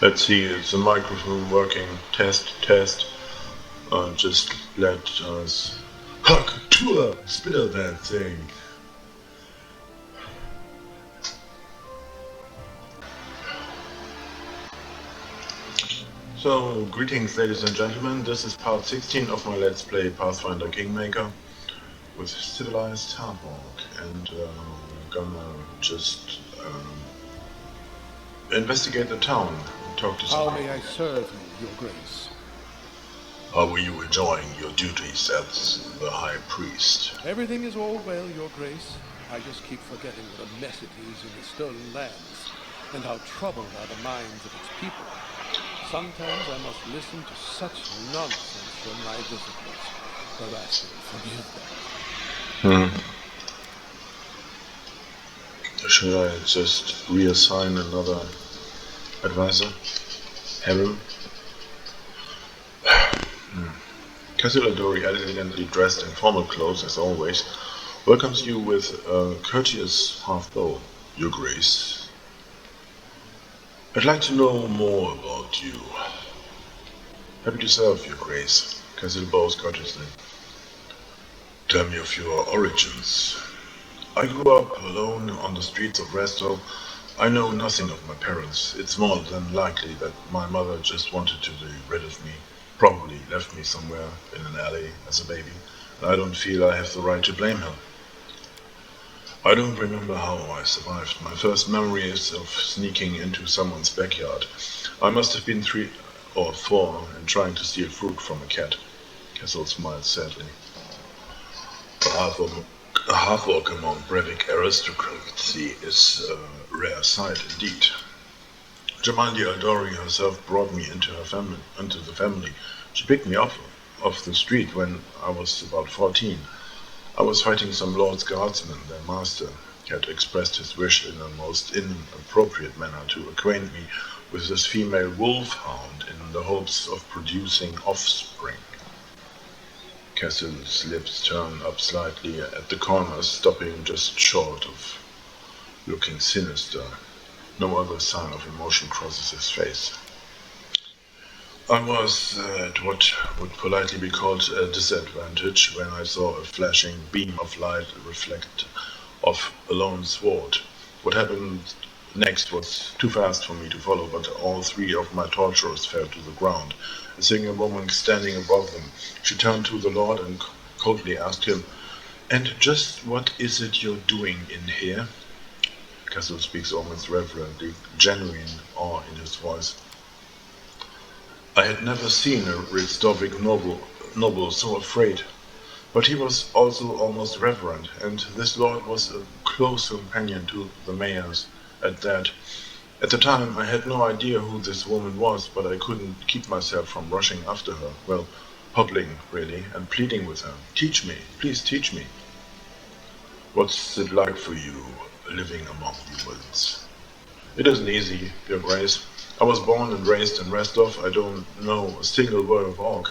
Let's see, is the microphone working? Test, test. Just let us... Huck, tour! Spill that thing! So, greetings ladies and gentlemen, this is part 16 of my Let's Play Pathfinder Kingmaker with civilized half-orc, and we're gonna just investigate the town and talk to some... How may I serve you, Your Grace? How are you enjoying your duties as the High Priest? Everything is all well, Your Grace. I just keep forgetting what a mess it is in the stolen lands, and how troubled are the minds of its people. Sometimes I must listen to such nonsense from my visitors, but I still forgive them. Should I just reassign another advisor? Harem? Cassiladori, elegantly dressed in formal clothes as always, welcomes you with a courteous half-bow, Your Grace. I'd like to know more about you. Happy to serve, Your Grace. Cassil bows courteously. Tell me of your origins. I grew up alone on the streets of Resto. I know nothing of my parents. It's more than likely that my mother just wanted to be rid of me. Probably left me somewhere in an alley as a baby, and I don't feel I have the right to blame her. I don't remember how I survived. My first memory is of sneaking into someone's backyard. I must have been 3 or 4 and trying to steal fruit from a cat. Castle smiled sadly. A half-orc among Brevik aristocracy is a rare sight indeed. Jamandi Aldori herself brought me into the family. She picked me up off the street when I was about 14. I was fighting some Lord's Guardsmen. Their master had expressed his wish in a most inappropriate manner to acquaint me with this female wolfhound in the hopes of producing offspring. Castle's lips turned up slightly at the corners, stopping just short of looking sinister. No other sign of emotion crosses his face. I was at what would politely be called a disadvantage when I saw a flashing beam of light reflect off a lone sword. What happened next was too fast for me to follow, but all 3 of my torturers fell to the ground. A single woman standing above them. She turned to the Lord and coldly asked him, "And just what is it you're doing in here?" Castle speaks almost reverently, genuine awe in his voice. I had never seen a Restovic noble so afraid, but he was also almost reverent, and this lord was a close companion to the mayor's at that. At the time I had no idea who this woman was, but I couldn't keep myself from rushing after her, well, hobbling really, and pleading with her. "Teach me, please teach me. What's it like for you, living among humans?" "It isn't easy, Your Grace. I was born and raised in Restov. I don't know a single word of Orc.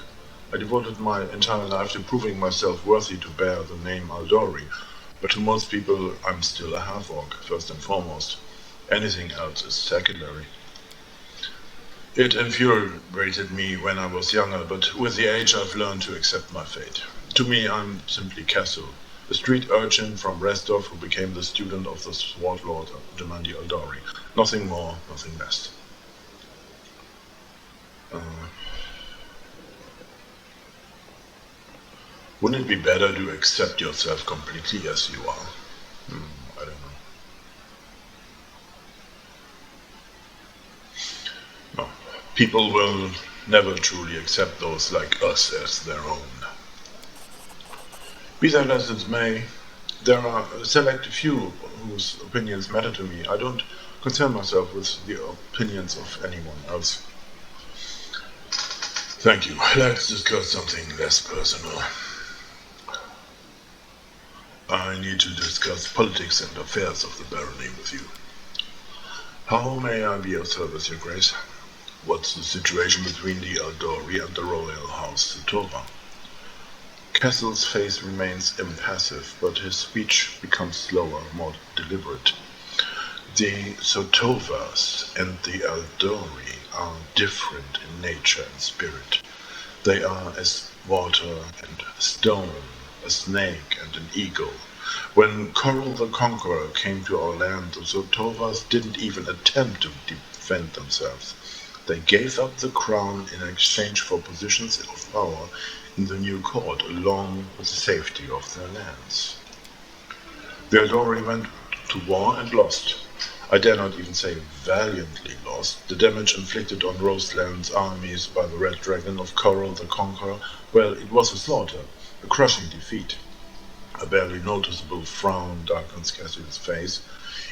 I devoted my entire life to proving myself worthy to bear the name Aldori, but to most people I'm still a half-orc, first and foremost. Anything else is secondary. It infuriated me when I was younger, but with the age I've learned to accept my fate. To me, I'm simply Castle, a street urchin from Restov who became the student of the Sword Lord Jamandi Aldori. Nothing more, nothing less." Wouldn't it be better to accept yourself completely as you are? I don't know. No. People will never truly accept those like us as their own. Be that as it may, there are a select few whose opinions matter to me. I don't concern myself with the opinions of anyone else. Thank you. Let's discuss something less personal. I need to discuss politics and affairs of the barony with you. How may I be of service, Your Grace? What's the situation between the Aldori and the royal house Satora? Castle's face remains impassive, but his speech becomes slower, more deliberate. The Sotovas and the Eldori are different in nature and spirit. They are as water and stone, a snake and an eagle. When Coral the Conqueror came to our land, the Sotovas didn't even attempt to defend themselves. They gave up the crown in exchange for positions of power in the new court, along with the safety of their lands. The Eldori went to war and lost. I dare not even say valiantly lost. The damage inflicted on Roseland's armies by the Red Dragon of Coral the Conqueror, well, it was a slaughter, a crushing defeat. A barely noticeable frown darkens Cassian's face.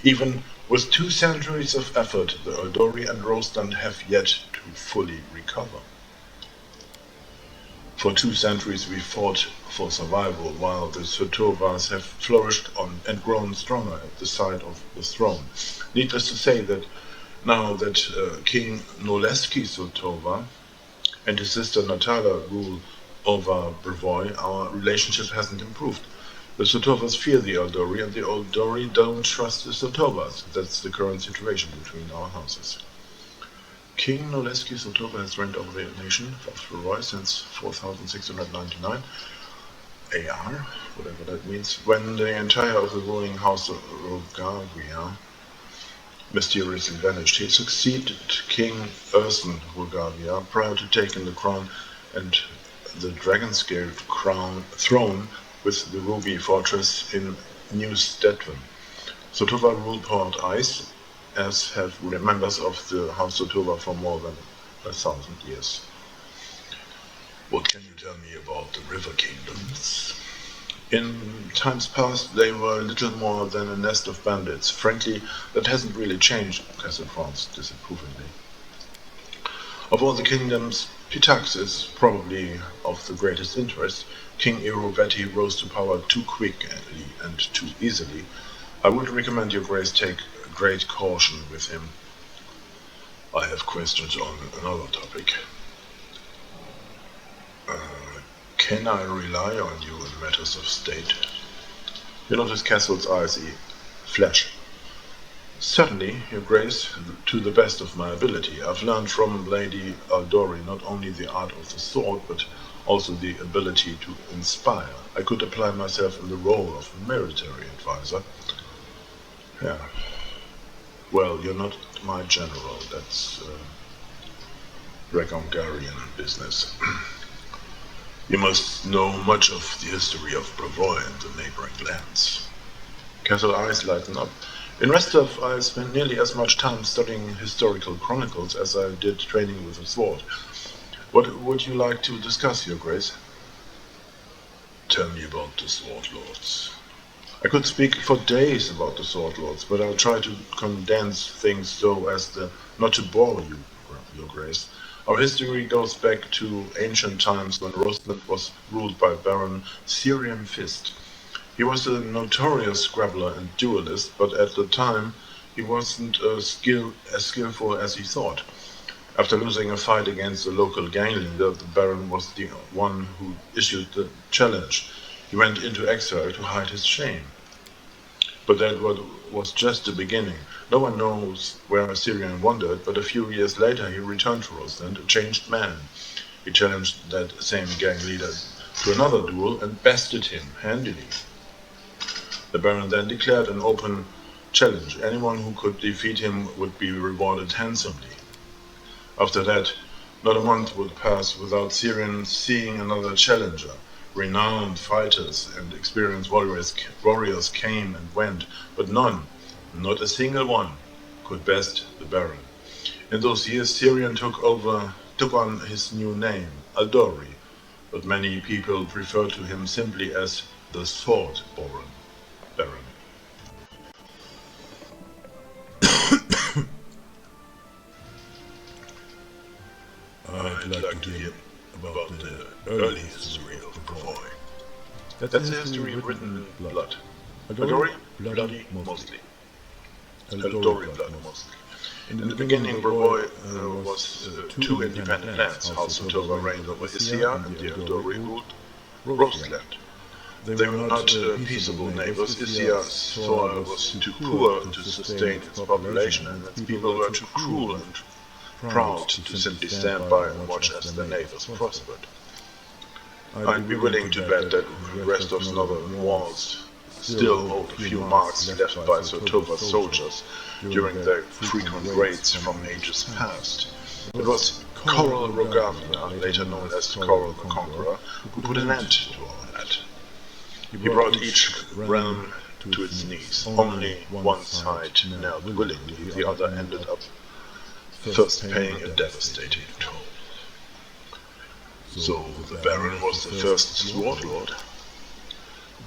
Even with 2 centuries of effort, the Eldori and Roseland have yet to fully recover. For 2 centuries we fought for survival, while the Sotovas have flourished on and grown stronger at the side of the throne. Needless to say that now that King Noleski Sotova and his sister Natala rule over Brevoy, our relationship hasn't improved. The Sotovas fear the Eldori, and the Eldori don't trust the Sotovas. That's the current situation between our houses. King Noleski Sotova has reigned over the nation of Brevoy since 4699 AR, whatever that means, when the entire of the ruling house of Rogavia mysteriously vanished. He succeeded King Urson Rogavia prior to taking the crown and the dragon-scaled throne with the ruby fortress in New Stettin. Sotova ruled Port Ice, as have members of the House Sotova for more than 1,000 years. What can you tell me about the River Kingdoms? In times past, they were little more than a nest of bandits. Frankly, that hasn't really changed, Castle frowned disapprovingly. Of all the kingdoms, Pitax is probably of the greatest interest. King Iroveti rose to power too quickly and too easily. I would recommend your grace take great caution with him. I have questions on another topic. Can I rely on you in matters of state? You notice Castle's eyes flash. Certainly, your grace, to the best of my ability. I've learned from Lady Aldori not only the art of the sword, but also the ability to inspire. I could apply myself in the role of a military advisor. Yeah. Well, you're not my general. That's Dragongarian business. You must know much of the history of Brevoy and the neighboring lands. Castle eyes lighten up. In Restov, I spent nearly as much time studying historical chronicles as I did training with a sword. What would you like to discuss, your grace? Tell me about the Sword Lords. I could speak for days about the Sword Lords, but I'll try to condense things so as not to bore you, your grace. Our history goes back to ancient times when Roseland was ruled by Baron Syrian Fist. He was a notorious scrabbler and duelist, but at the time he wasn't as skillful as he thought. After losing a fight against a local gang leader, the Baron was the one who issued the challenge. He went into exile to hide his shame. But that was just the beginning. No one knows where Syrian wandered, but a few years later he returned to Roseland, a changed man. He challenged that same gang leader to another duel and bested him handily. The Baron then declared an open challenge. Anyone who could defeat him would be rewarded handsomely. After that, not a month would pass without Syrian seeing another challenger. Renowned fighters and experienced warriors came and went, but none, not a single one, could best the Baron. In those years, Syrian took on his new name, Aldori, but many people refer to him simply as the Sword Baron. I'd like to hear about the early history of Brevoy. That's a history written in blood. Eldori, bloody mostly. Eldori blood mostly. In the beginning, Brevoy was 2 independent lands. House Sotova reigned over Isia, and the Eldori ruled Roseland. They were not peaceable neighbors. Isia's soil was too poor to sustain its population, and its people were too cruel and proud to simply stand by and watch as their neighbors prospered. I'd be willing to bet that the rest of northern walls still hold a few marks left by Sotova's soldiers during their frequent raids from ages past. It was Coral Rogavna, later known as Coral the Conqueror, who put an end to all that. He brought each realm to its knees. Only one side knelt willingly, the other ended up first paying a devastating toll. So the Baron was the first Sword Lord?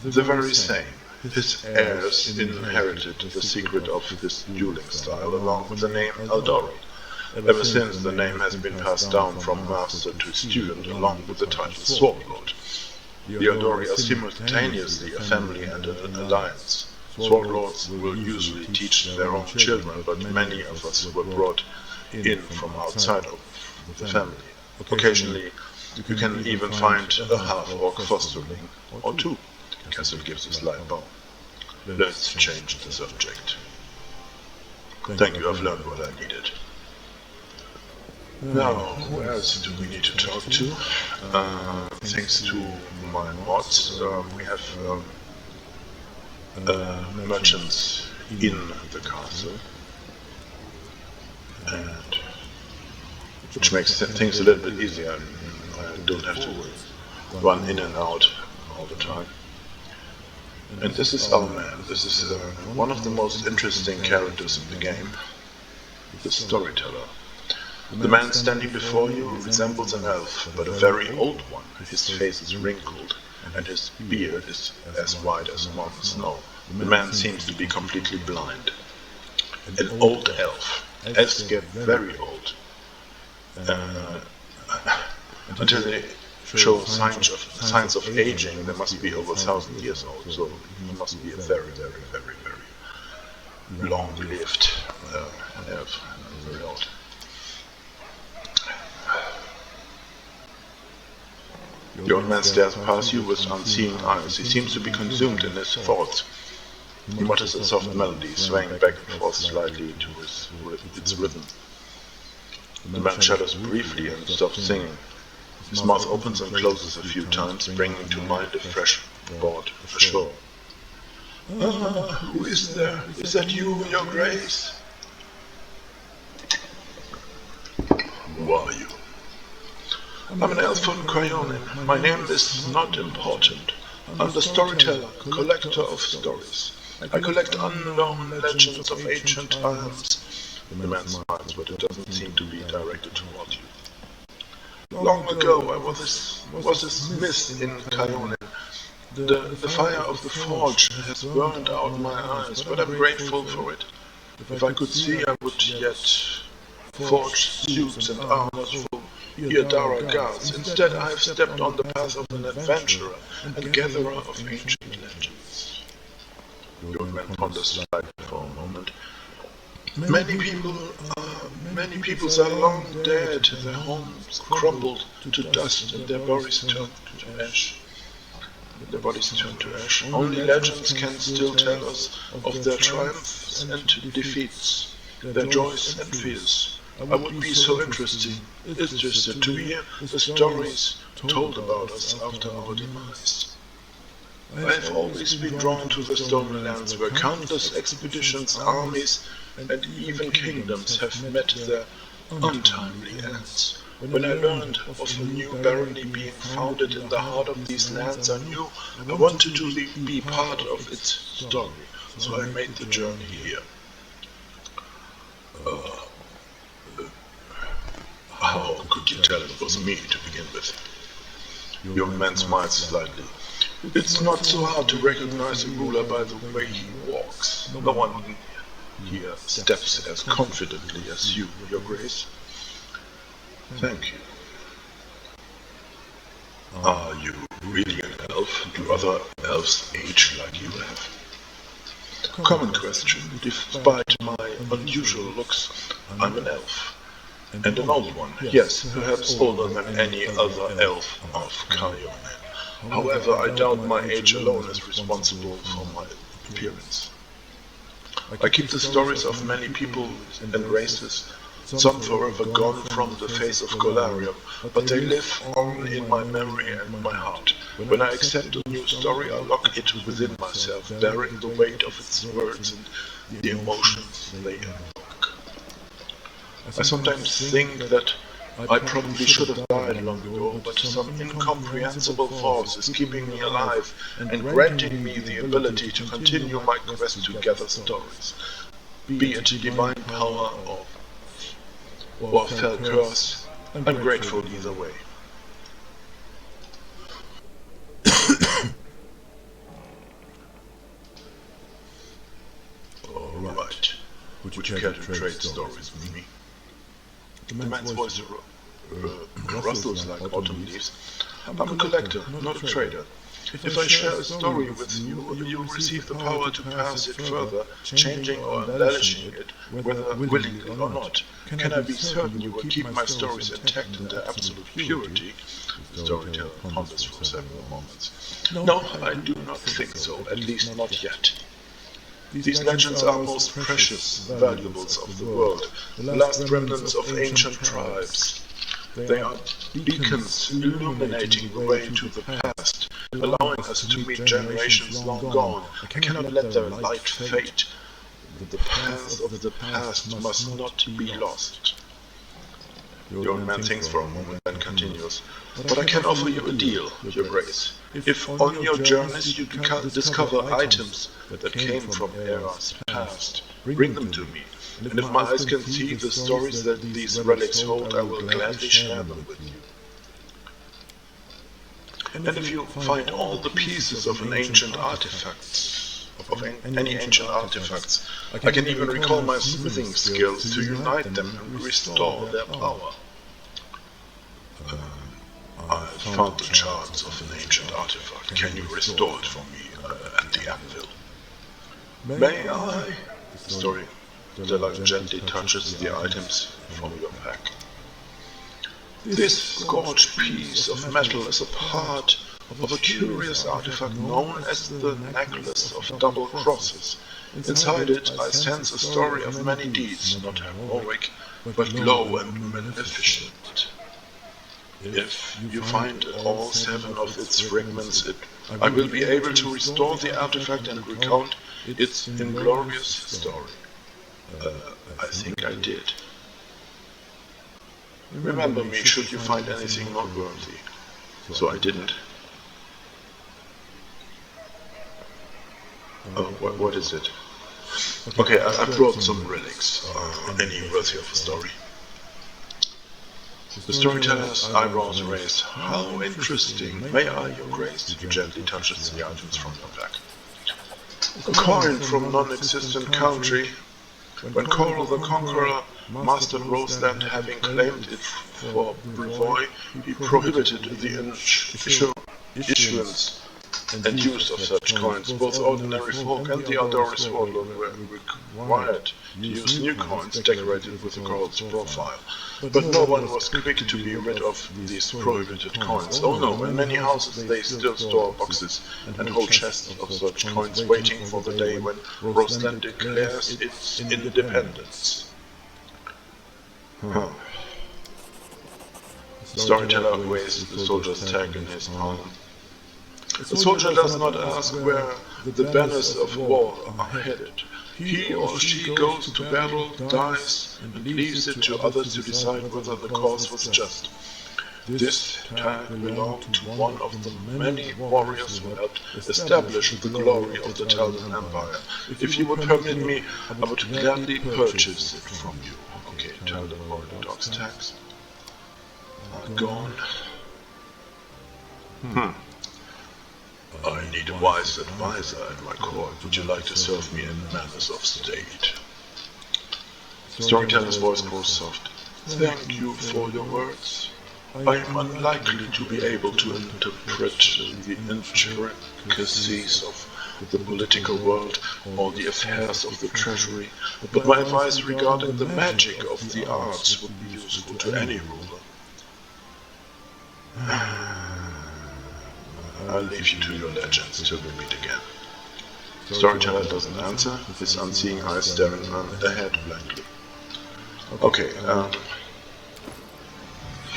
The very same. His heirs inherited the secret of his dueling style along with the name Eldori. Ever since, the name has been passed down from master to student along with the title Sword Lord. The Eldori are simultaneously a family and an alliance. Sword Lords will usually teach their own children, but many of us were brought in from outside of the family. Occasionally, you can even find a half-orc fosterling, or two. Castle gives a slight bow. Let's change the subject. Thank you, I've learned what I needed. Now, who else do we need to talk to? Thanks to my mods, we have merchants in the castle, and which makes things a little bit easier. I don't have to run in and out all the time. And this is our man. This is one of the most interesting characters in the game, the storyteller. The man standing before you resembles an elf, but a very old one. His face is wrinkled, and his beard is as white as modern snow. The man seems to be completely blind. An old elf. Elves get very old. Until they show signs of aging, they must be over 1,000 years old, so he must be a very, very, very, very long-lived elf. Very old. The old man stares past you with unseeing eyes. He seems to be consumed in his thoughts. He mutters a soft melody, swaying back and forth slightly to its rhythm. The man shudders briefly and stops singing. His mouth opens and closes a few times, bringing to mind a fresh board ashore. Who is there? Is that you, your grace? Who are you? I'm an elf from Cryonin. My name is not important. I'm the storyteller, collector of stories. I collect unknown legends of ancient times. The man smiles, but it doesn't seem to be directed toward you. Long ago I was a smith in Cryonin. The fire of the forge has burned out my eyes, but I'm grateful for it. If I could see, I would yet forge suits and armors for Yadara gods. Instead, I have stepped on the path of an adventurer and gatherer of ancient legends. The old man ponders slightly for a moment. Many peoples are long dead, their homes crumbled to dust and their bodies turned to ash. Only legends can still tell us of their triumphs and defeats, their joys and fears. I would be so interested to hear the stories told about us after our demise. I have always been drawn to the Stolen Lands, where countless expeditions, armies, and even kingdoms have met their untimely ends. When I learned of a new barony being founded in the heart of these lands, I knew I wanted to be part of its story, so I made the journey here. How could you tell it was me to begin with? The young man smiles slightly. It's not so hard to recognize a ruler by the way he walks. No one here steps as confidently as you, your grace. Thank you. Are you really an elf? Do other elves age like you have? Common question. Despite my unusual looks, I'm an elf. And an old one, yes, perhaps older than any other elf of Kaionen. However, I doubt my age alone is responsible for my appearance. I keep the stories of many people and races, some forever gone from the face of Golarion, but they live on in my memory and my heart. When I accept a new story, I lock it within myself, bearing the weight of its words and the emotions they evoke. I sometimes think that I probably should have died long ago, but some incomprehensible force is keeping me alive and granting me the ability to continue my quest to gather stories, be it divine power or fell curse. I'm grateful either way. Alright, would you care to trade stories with me? The man's voice rustles like autumn leaves. I'm a collector, not a trader. If I share a story with you, you'll receive the power to pass it further, changing or embellishing it, whether willingly or not. Can I be certain you will keep my stories intact in their absolute purity? The storyteller ponders for several moments. No, I do not think so, at least not yet. These legends are most precious valuables of the world, the last remnants of ancient tribes. They are beacons illuminating the way to the past, allowing us to meet generations long gone. I cannot let their light fade. The path of the past must not be lost. The old man thinks for a moment, then continues. But I can offer you a deal, Your Grace. If on your journeys you discover items that came from eras past, bring them to me. And if my eyes can see the stories that these relics hold, I will gladly share them with you. And if you find all the pieces of any ancient artifacts, I can even recall my smithing skills to unite them and restore their power. I found the charts of an ancient artifact. Can you restore it for me at the anvil? May I? The storyteller gently touches the items from your pack. This scorched piece of metal is a part of a curious artifact known as the Necklace of Double Crosses. Inside it I sense a story of many deeds, not heroic, but low and maleficent. If you find all 7 of its fragments, I will be able to restore the artifact and recount its inglorious story. I think I did. Remember me should you find anything noteworthy. So I didn't. What is it? Okay, I brought some relics. Any worthy of a story? The storyteller's eyebrows raise. How interesting. May I, Your Grace? He gently touches the items from your pack. A coin from non-existent country. When Coral the Conqueror mastered Roseland, having claimed it for Brevoy, he prohibited the issuance and use of such coins. Both ordinary folk and the Aldori's warlord were required to use new coins decorated with the Coral's profile. But no one was quick to be rid of these prohibited coins. Oh no, in many houses they still store boxes and whole chests of such coins waiting for the day when Roseland declares its independence. The storyteller weighs the soldier's tag in his palm. The soldier does not ask where the banners of war are headed. He or she goes to battle, dies, and leaves it to others to decide whether the cause was just. This tag belonged to one of the many warriors who helped establish the glory of the Taldan Empire. If you would permit me, I would gladly purchase it from you. Okay, Taldan Orthodox tags are gone. I need a wise advisor at my court. Would you like to serve me in matters of state? The storyteller's voice grows soft. Thank you for your words. I am unlikely to be able to interpret the intricacies of the political world or the affairs of the treasury, but my advice regarding the magic of the arts would be useful to any ruler. I'll leave you to your legends till we meet again. Storyteller doesn't answer, his unseeing eyes staring ahead blankly. Okay,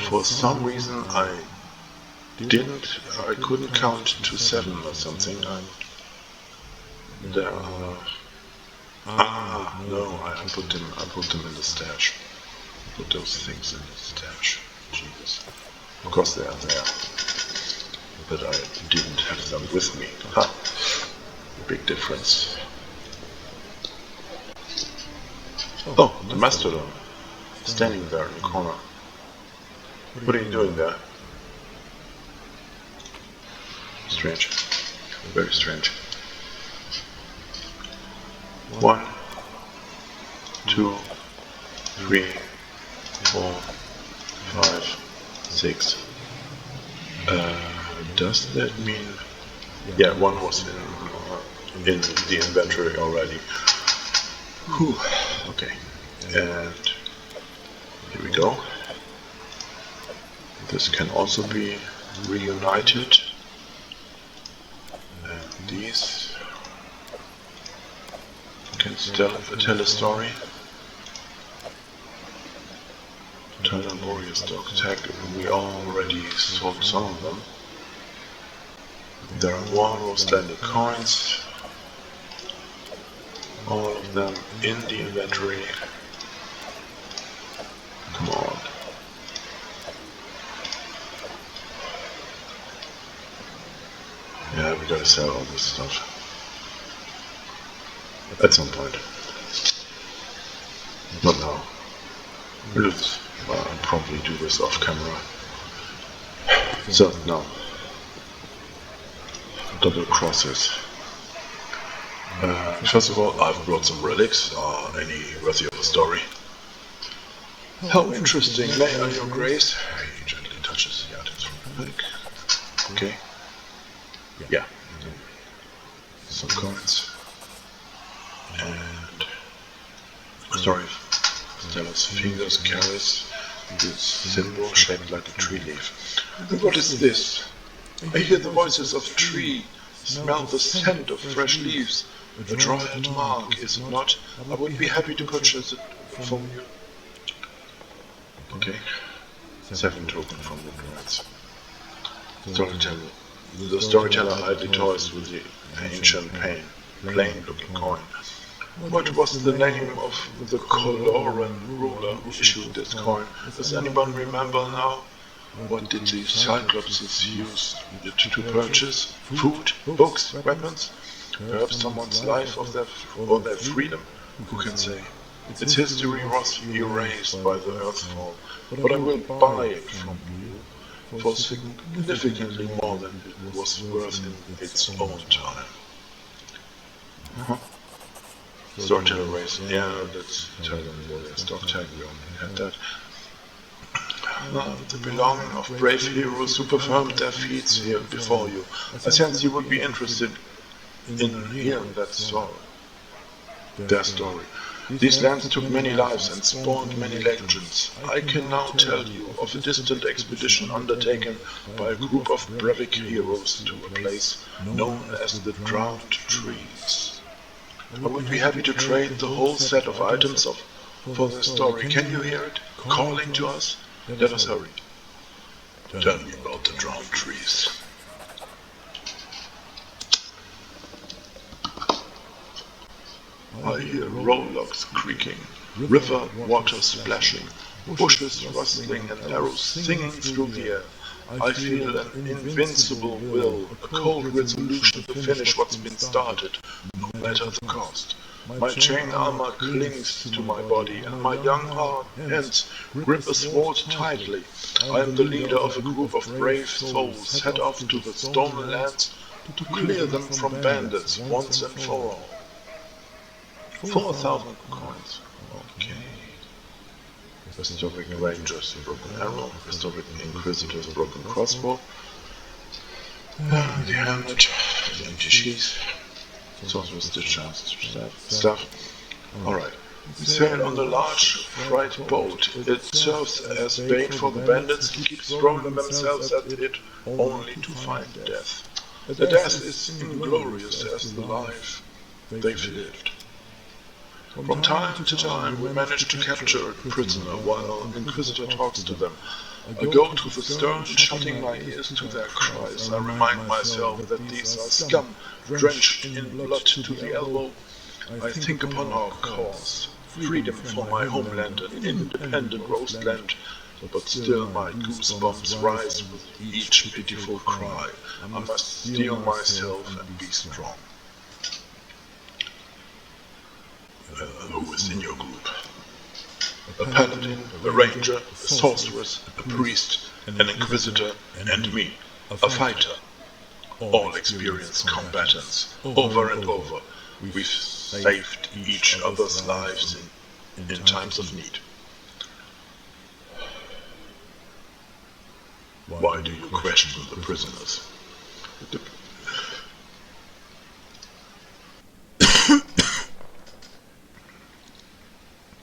for some reason I couldn't count to 7 or something, and there are... no, I put them in the stash. Put those things in the stash. Jesus. Of course they are there. But I didn't have them with me. Ha! Big difference. Oh, the mastodon. Standing there in the corner. What are you doing there? Strange. Very strange. 1, 2, 3, 4, 5, 6. Does that mean... yeah, 1 was in the inventory already. Whew. Okay. And here we go. This can also be reunited. And these can still tell a story. Tyler Warriors Dog Tag, we already sold some of them. There are more Rose-landed coins. All of them in the inventory. Come on. Yeah, we gotta sell all this stuff. At some point. Not now. I'll probably do this off camera. So, now. Double crosses. First of all, I've brought some relics. Any worthy of a story? How interesting, may I, your grace? He gently touches the items from the back. Okay. Yeah. Some coins. And... sorry. Stella's fingers carries this symbol shaped like a tree leaf. And what is this? I hear the voices of a tree, smell the scent of fresh leaves. A dryad mark, is it not? I would be happy to purchase it from you. Okay. 7 token from the dryads. Storyteller. The storyteller idly toys with the ancient plain-looking coin. What was the name of the Coloran ruler who issued this coin? Does anyone remember now? What did the Cyclopses use it to purchase? Food? Books? Weapons? Perhaps someone's life or their freedom? Who can say? Its history was erased by the earthfall, but I will buy it from you for significantly more than it was worth in its own time. Storyteller race, yeah, that's Tyler Warriors Dog Tag, we only had that. The belonging of brave heroes who performed their feats here before you. I sense you would be interested in hearing that story. Their story. These lands took many lives and spawned many legends. I can now tell you of a distant expedition undertaken by a group of brave heroes to a place known as the Drowned Trees. I would be happy to trade the whole set of items for the story. Can you hear it? Calling to us? Let us hurry. Tell me about the Drowned Trees. I hear rowlocks creaking, river water splashing, bushes rustling and arrows singing through the air. I feel an invincible will, a cold resolution to finish what's been started, no matter the cost. My chain armor clings to my body, and my young hands grip a sword tightly. I am the leader of a group of brave souls set off to the stolen lands to clear them from bandits once and for all. 4,000 coins. Okay. Restoring Rangers, broken arrow. Restoring Inquisitors, broken crossbow. The helmet, the empty sheath. Sorcerer's discharge stuff. Alright. We sail on the large freight boat. It serves as bait for the bandits who keep throwing themselves at it only to find death. The death is inglorious as the life they've lived. From time to time we manage to capture a prisoner while an Inquisitor talks to them. I go to the stern, shutting my ears to their cries. I remind myself that these are scum, drenched in blood to the elbow. I think upon our cause, freedom for my homeland, an independent roastland, but still my goosebumps rise with each pitiful cry. I must steel myself and be strong. Who is in your group? A paladin, a ranger, a sorceress, a priest, an inquisitor, and me, a fighter. All experienced combatants, over and over. We've saved each other's lives in times of need. Why do you question the prisoners?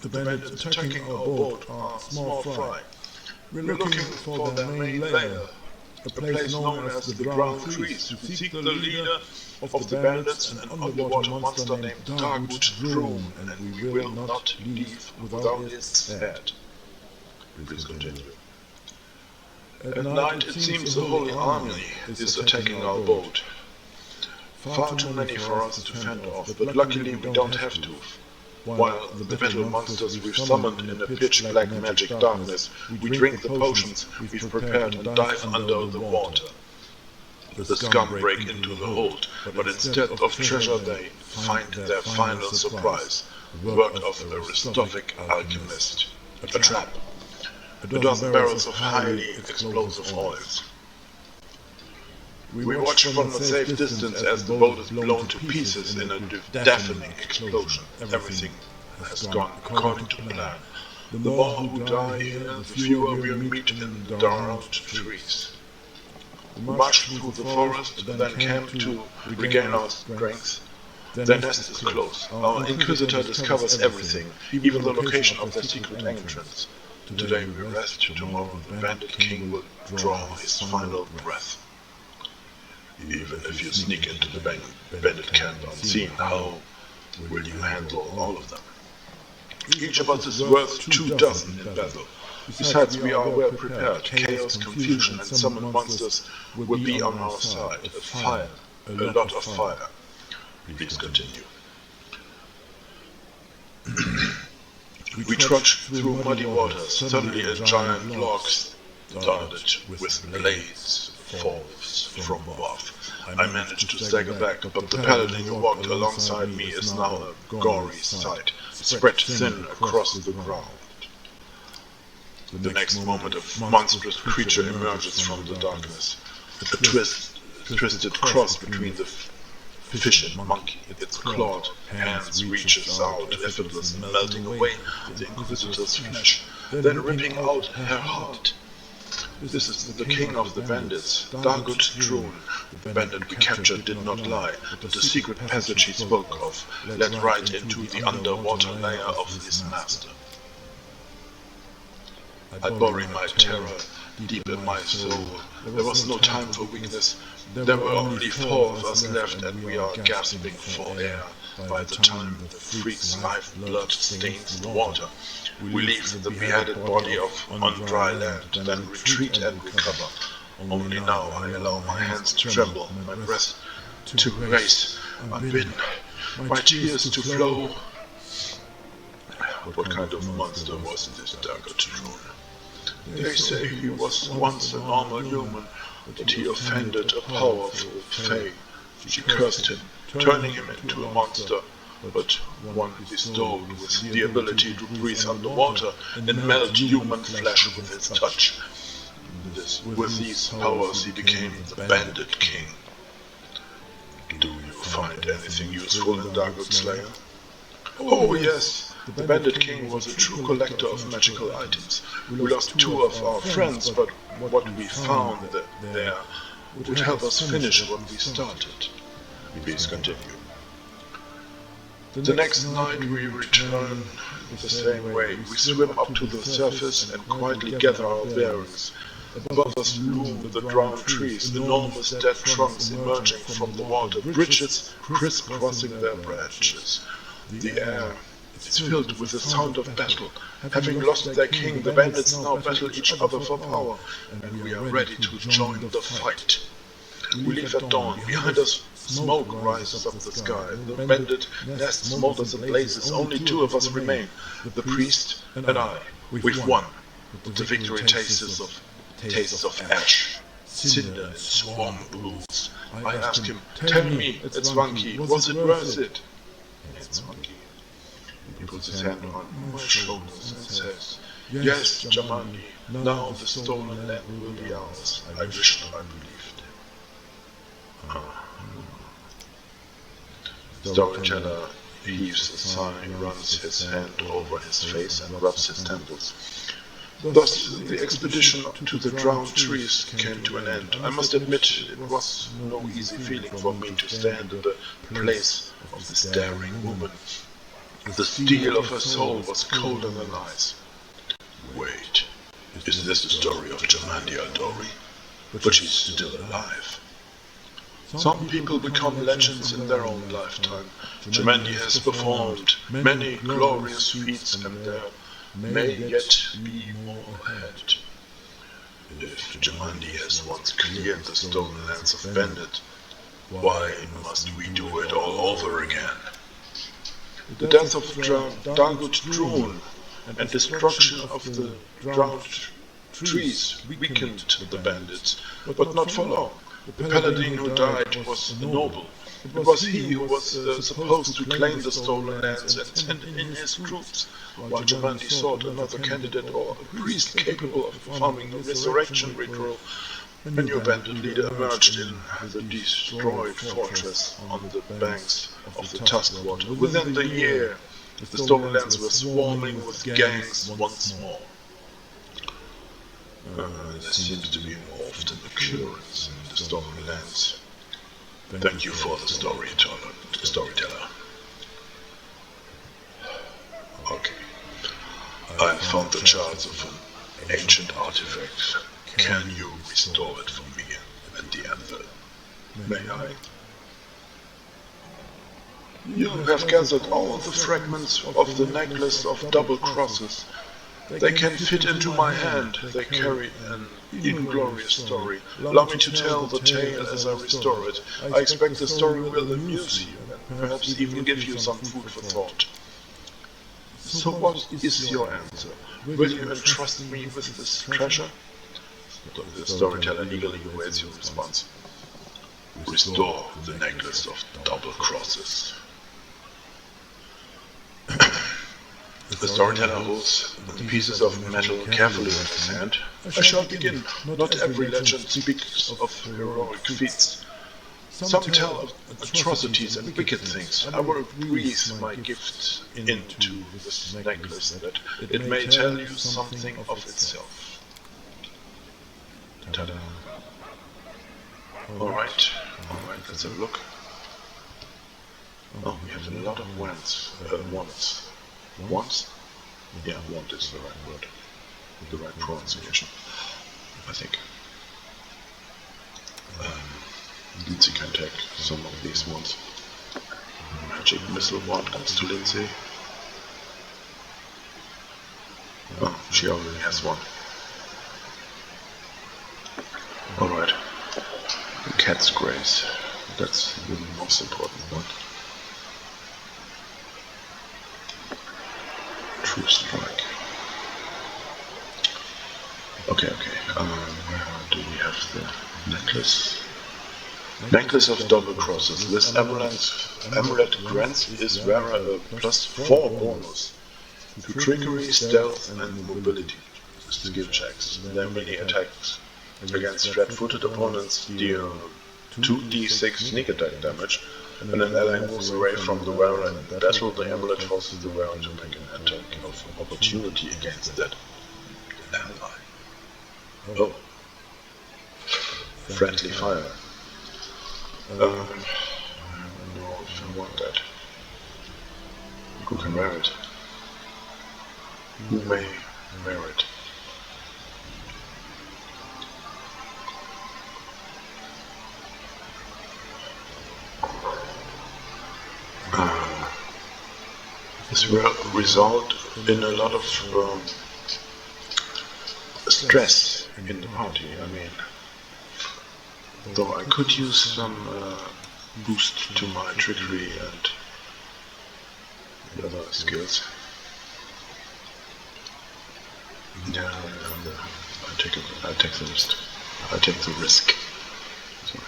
The bandits attacking our boat are small fry. We're looking for their main lair, a place known as the Brown Trees. We seek the leader of the bandits, an underwater monster named Darkwood Droom, and we will not leave without its head. Please continue. At night it seems the Holy Army is attacking our boat. Far too many for us to fend off, but luckily we don't have to. While the battle monsters we've summoned in a pitch-black magic darkness, we drink the potions we've prepared and dive under the water. The scum break into the hold, but instead of treasure they find their final surprise, work of a Aristotic alchemist, a trap, a dozen barrels of highly explosive oils. We watch from a safe distance as the boat is blown to pieces in a deafening explosion. Everything has gone according to plan. The more who die here, the fewer we'll meet in the drowned trees. We march through the forest, then camp to regain our strength. Their nest is close. Our Inquisitor discovers everything, even the location of their secret entrance. Today we rest, tomorrow the Bandit King will draw his final breath. Even if you sneak into the bandit camp unseen, how will you handle all of them? Each of us is worth 24 in battle. Besides, we are well prepared. Chaos, confusion, and summoned monsters will be on our side. A lot of fire. Please continue. We trudge through muddy waters. Suddenly a giant log started with blades falls from above. I managed to stagger back, but the paladin who walked alongside me is now a gory sight, spread thin across the ground. The next moment a monstrous creature emerges from the darkness, a twisted cross between the fish and monkey. Its clawed hands reaches out, effortless, melting away the Inquisitor's flesh, then ripping out her heart. This is the king of the bandits, Darkwood Droom. The bandit we captured did not lie, but the secret passage he spoke of led right into the underwater lair of his master. I bury my terror deep in my soul. There was no time for weakness. There were only 4 of us left, and we are gasping for air. By the time the freak's lifeblood stains the water, we leave the beheaded body on dry land, then retreat and recover. Only now I allow my hands to tremble, my breath to race, my tears to flow. What kind of monster was this Darkwood Droom? They say he was once a normal human, but he offended a powerful fae. She cursed him, turning him into a monster, but one bestowed with the ability to breathe underwater and melt human flesh with his touch. With these powers he became the Bandit King. Do you find anything useful in Darkwood Slayer? Oh yes! The Bandit King was a true collector of magical items. We lost 2 of our friends, but what we found there would help us finish what we started. Please continue. The next night we return the same way. We swim up to the surface and quietly gather our bearings. Above us loomed the drowned trees, enormous dead trunks emerging from the water, bridges crisscrossing their branches. The air is filled with the sound of battle. Having lost their king, the bandits now battle each other for power, and we are ready to join the fight. We leave at dawn. Behind us, smoke rises up the sky. The bandit nest smolders and blazes. Only two of us remain, the priest and I. We've won. The victory tastes of ash, cinder, and swarm pools. I ask him, tell me, Zwangi, was it worth it? Zwangi. He puts his hand on my shoulders and says, yes, Jamandi, now the stolen land will be ours. I wished I believed. Storyteller heaves a sigh, runs his hand over his face and rubs his temples. Thus, the expedition to the drowned trees came to an end. I must admit, it was no easy feeling for me to stand in the place of this daring woman. The steel of her soul was colder than ice. Wait, is this the story of Jamandi Aldori? But she's still alive. Some people become legends in their own lifetime. Jamandi has performed many glorious feats, and there may yet be more ahead. If Jamandi has once cleared the stolen lands of bandit, why must we do it all over again? The death of Dangut Droon and destruction of the drowned trees weakened the bandits, but not for long. The paladin who died was a noble. It was he who was supposed to claim the stolen lands and send in his troops, while Jamandi sought another candidate or a priest capable of performing the resurrection ritual. A new bandit leader emerged in the destroyed fortress on the banks of the Tuskdale. Within the year, the stolen lands were swarming with gangs once more. There seems to be more often occurrence in the stolen lands. Thank you for the storyteller. Okay. I found the shards of an ancient artifact. Can you restore it for me at the anvil? May I? You have gathered all the fragments of the necklace of double crosses. They can fit into my hand. They carry an inglorious story. Allow me to tell the tale as I restore it. I expect the story will amuse you and perhaps even give you some food for thought. So what is your answer? Will you entrust me with this treasure? The storyteller eagerly awaits your response. Restore the necklace of double crosses. The storyteller holds the pieces of metal carefully in his hand. I shall begin. Not every legend speaks of heroic feats. Some tell of atrocities and wicked things. I will breathe my gift into this necklace that it may tell you something of itself. Ta-da. Alright, let's have a look. Oh, we have a lot of wants. Wants? Yeah, want is the right word. The right pronunciation, I think. Lindsay can take some of these ones. Magic missile wand goes to Lindsay. Oh, she already has one. Alright. The cat's grace. That's the most important one. True strike. Okay. Where do we have the necklace? Necklace of double crosses. This amulet grants his wearer a +4 bonus to trickery, stealth, and mobility skill checks. Their melee attacks against flat-footed opponents deal 2d6 sneak attack damage, and an ally moves away from the wearer in battle. The amulet forces the wearer to make an attack of opportunity against that ally. Oh. Friendly fire. I don't know if I want that. Who can wear it? Who may wear it? result in a lot of stress in the party. I mean, though I could use some boost to my trickery and the other skills. Yeah, I take the risk. I take the risk. Sorry.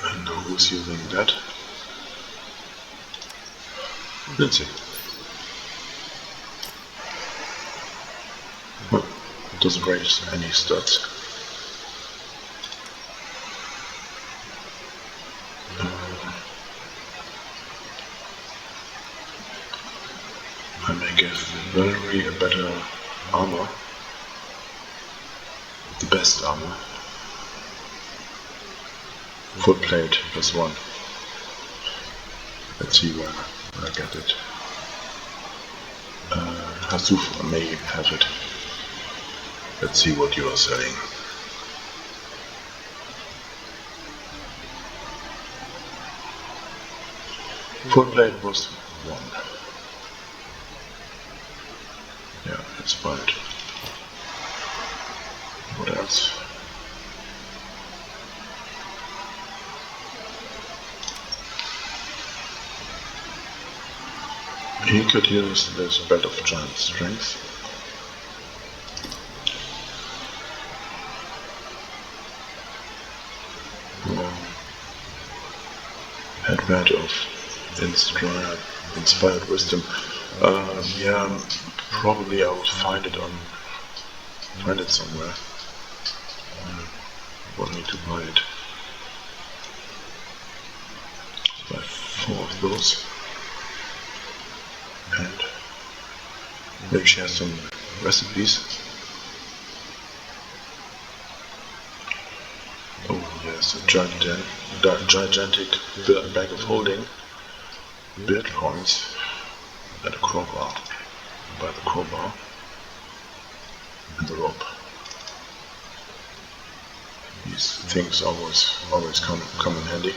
And who's using that? Let's see. Well, it doesn't raise any stats. I may give Valerie a better armor. The best armor. Full plate +1. Let's see where I get it. Hasuf may have it. Let's see what you are selling. Full plate was 1. Yeah, it's fine. What else? He could use this belt of giant strength. Headband of inspired wisdom. Yeah, probably I will find it somewhere. We'll need to buy it. Buy 4 of those. And maybe she has some recipes. Oh yes, a gigantic bag of holding, build points, and a crowbar. By the crowbar and the rope. These things always come in handy.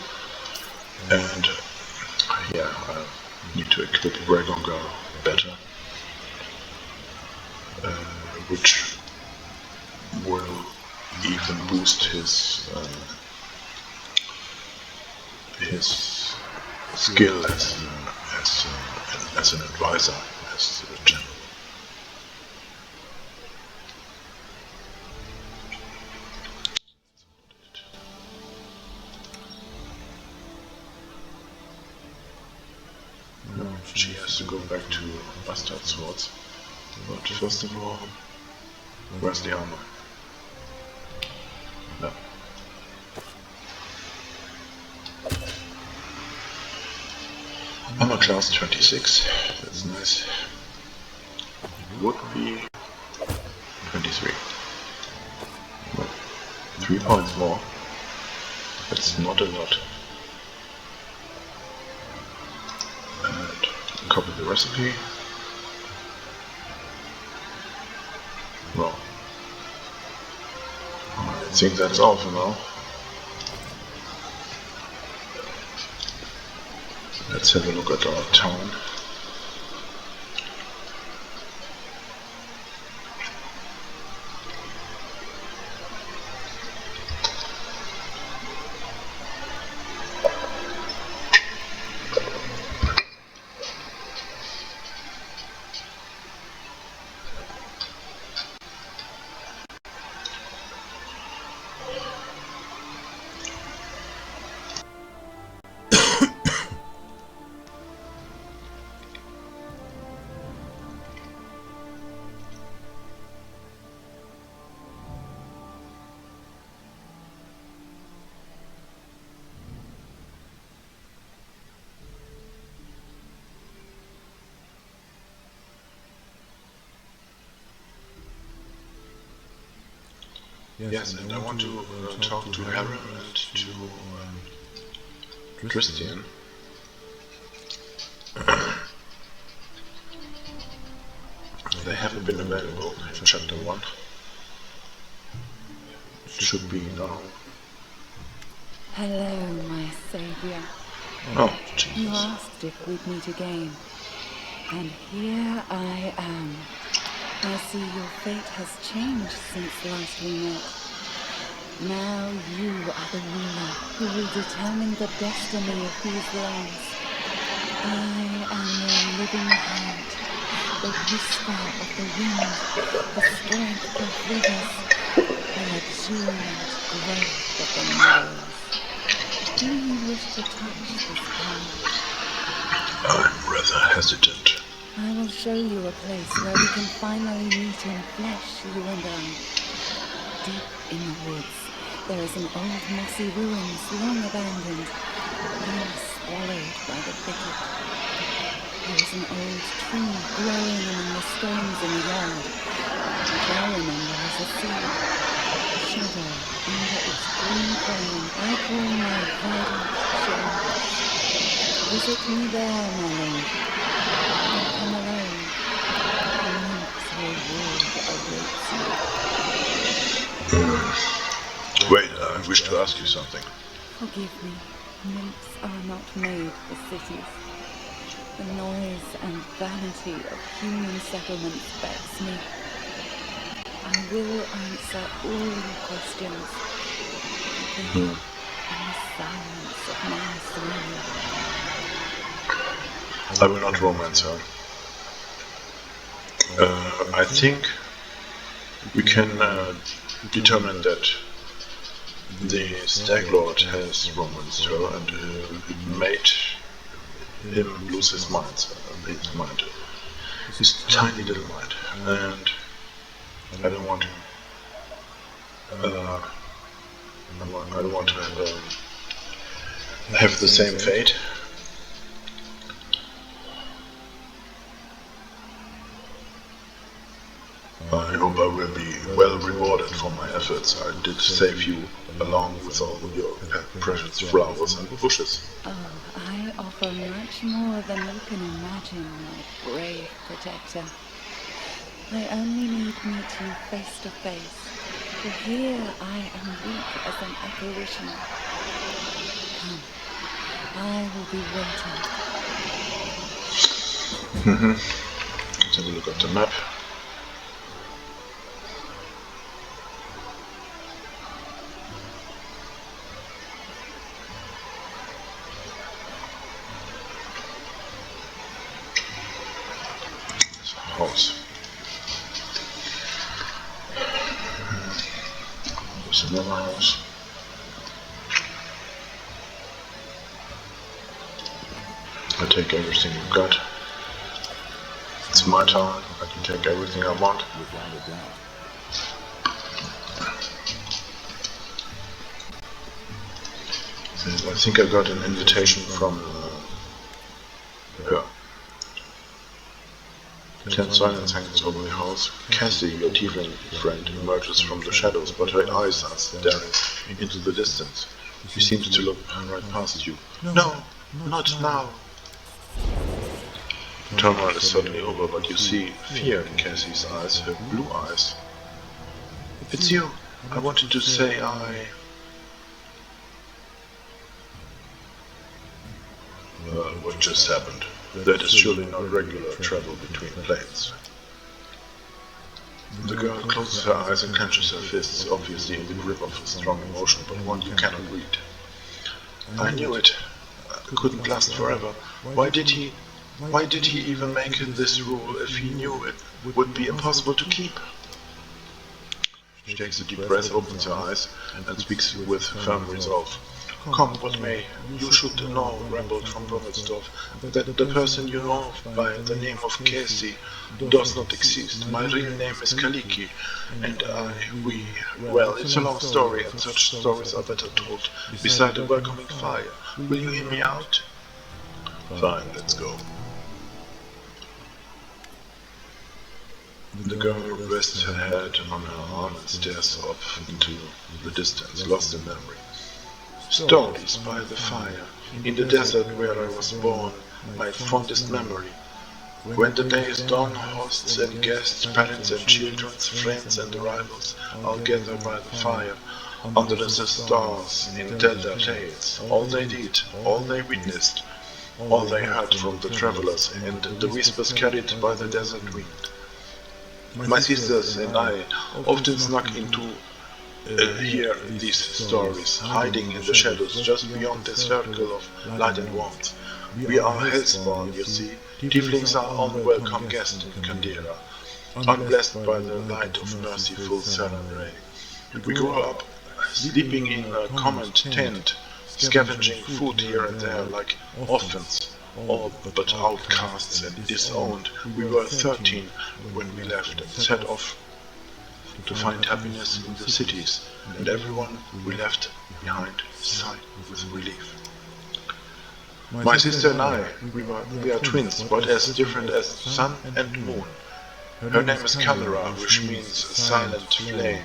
And yeah, I need to equip Ragongar better, which will even boost his skill as an advisor, as a general. She has to go back to Bastard Swords, but first of all, where's the armor? No. Armor class 26, that's nice. Would be 23. Well, 3 points more. That's not a lot. And copy the recipe. Well, I think that's all for now. Let's have a look at our town. Yes, and I want to talk to Harold and to Christian. They haven't been available in chapter 1. It should be now. Hello, my savior. Oh, You Jesus. asked if we'd meet again. And here I am. I see your fate has changed since last we met. Now you are the ruler who will determine the destiny of these lands. I am your living heart, the whisper of the wind, the strength of rivers, the luxuriant growth of the meadows. Do you wish to touch this power? I'm rather hesitant. I will show you a place where we can finally meet in flesh, you and I. Deep in the woods, there is an old mossy ruins long abandoned, now swallowed by the thicket. There is an old tree growing among the stones in the yard, which I remember as a seed, a shadow under its green crown I call my verdant shoulders. Visit me there, my lord. Don't come alone. The nymph's reward awaits you. Wait, I wish to ask you something. Forgive me. Nymphs are not made for cities. The noise and vanity of human settlements vex me. I will answer all your questions. There, in the silence of my soul. I will not romance her. I think we can determine that the Stag Lord has romanced her and it made him lose his mind. His tiny little mind. And I don't want to. I don't want to have the same fate. I hope I will be well rewarded for my efforts. I did save you, along with all your precious flowers and bushes. Oh, I offer much more than you can imagine, my brave protector. I only need meet you face to face, for here I am weak as an apparition. Come, I will be waiting. Let's have a look at the map. House. There's another house. I take everything you got. It's my town. I can take everything I want. And I think I got an invitation from her. 10 silence hangs over the house. Cassie, your tiefling friend, emerges from the shadows, but her eyes are staring into the distance. She seems to look right past you. No, not now. The turmoil is suddenly over, but you see fear in Cassie's eyes, her blue eyes. It's you. I wanted to say what just happened? That is surely not regular travel between planes. The girl closes her eyes and clenches her fists, obviously in the grip of a strong emotion, but one you cannot read. I knew it. Couldn't last forever. Why did he even make this rule if he knew it would be impossible to keep? She takes a deep breath, opens her eyes, and speaks with firm resolve. Come what may, you should know, rambled from Bromelsdorf, that the person you know by the name of Casey does not exist. My real name is Kaliki, and well, it's a long story, and such stories are better told beside a welcoming fire. Will you hear me out? Fine, let's go. The girl rests her head on her arm and stares off into the distance, lost in memory. Stories by the fire, in the desert where I was born, my fondest memory. When the day is done, hosts and guests, parents and children, friends and rivals, all gather by the fire. Under the stars, in tell their tales, all they did, all they witnessed, all they heard from the travelers, and the whispers carried by the desert wind. My sisters and I often snuck into hear these stories, hiding in the shadows just beyond the circle of light and warmth. We are hellspawn, you see. Tieflings are unwelcome guests in Candera, unblessed by the light of merciful Southern ray. We grew up sleeping in a common tent, scavenging food here and there like orphans, all but outcasts and disowned. We were 13 when we left and set off to find happiness in the cities, and everyone we left behind sighed with relief. My sister and I, we are twins, but as different as sun and moon. Her name is Caldera, which means silent flame.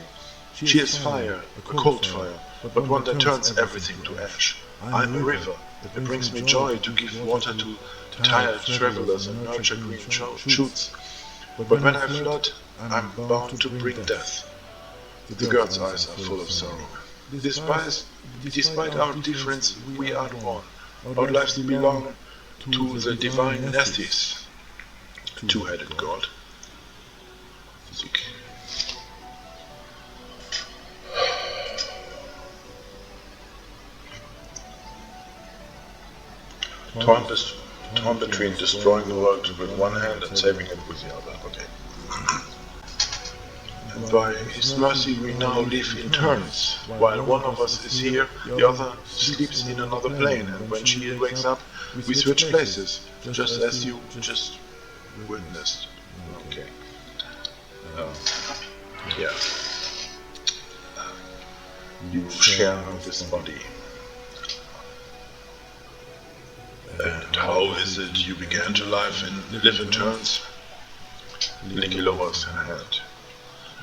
She is fire, a cold fire, but one that turns everything to ash. I'm a river. It brings me joy to give water to tired travelers and nurture green shoots. But when I flood, I'm bound to bring death. The girl's eyes are full of sorrow. Despite our difference, we are one. Our lives belong to the divine Nethys, two-headed god. Music. Torn between destroying the world with one hand and saving it with the other. Okay. And by His mercy we now live in turns. While one of us is here, the other sleeps in another plane, and when she wakes up, we switch places, just as you just witnessed. Okay. Yeah. You share this body. And how is it you began to live in turns? Linky lowers her head.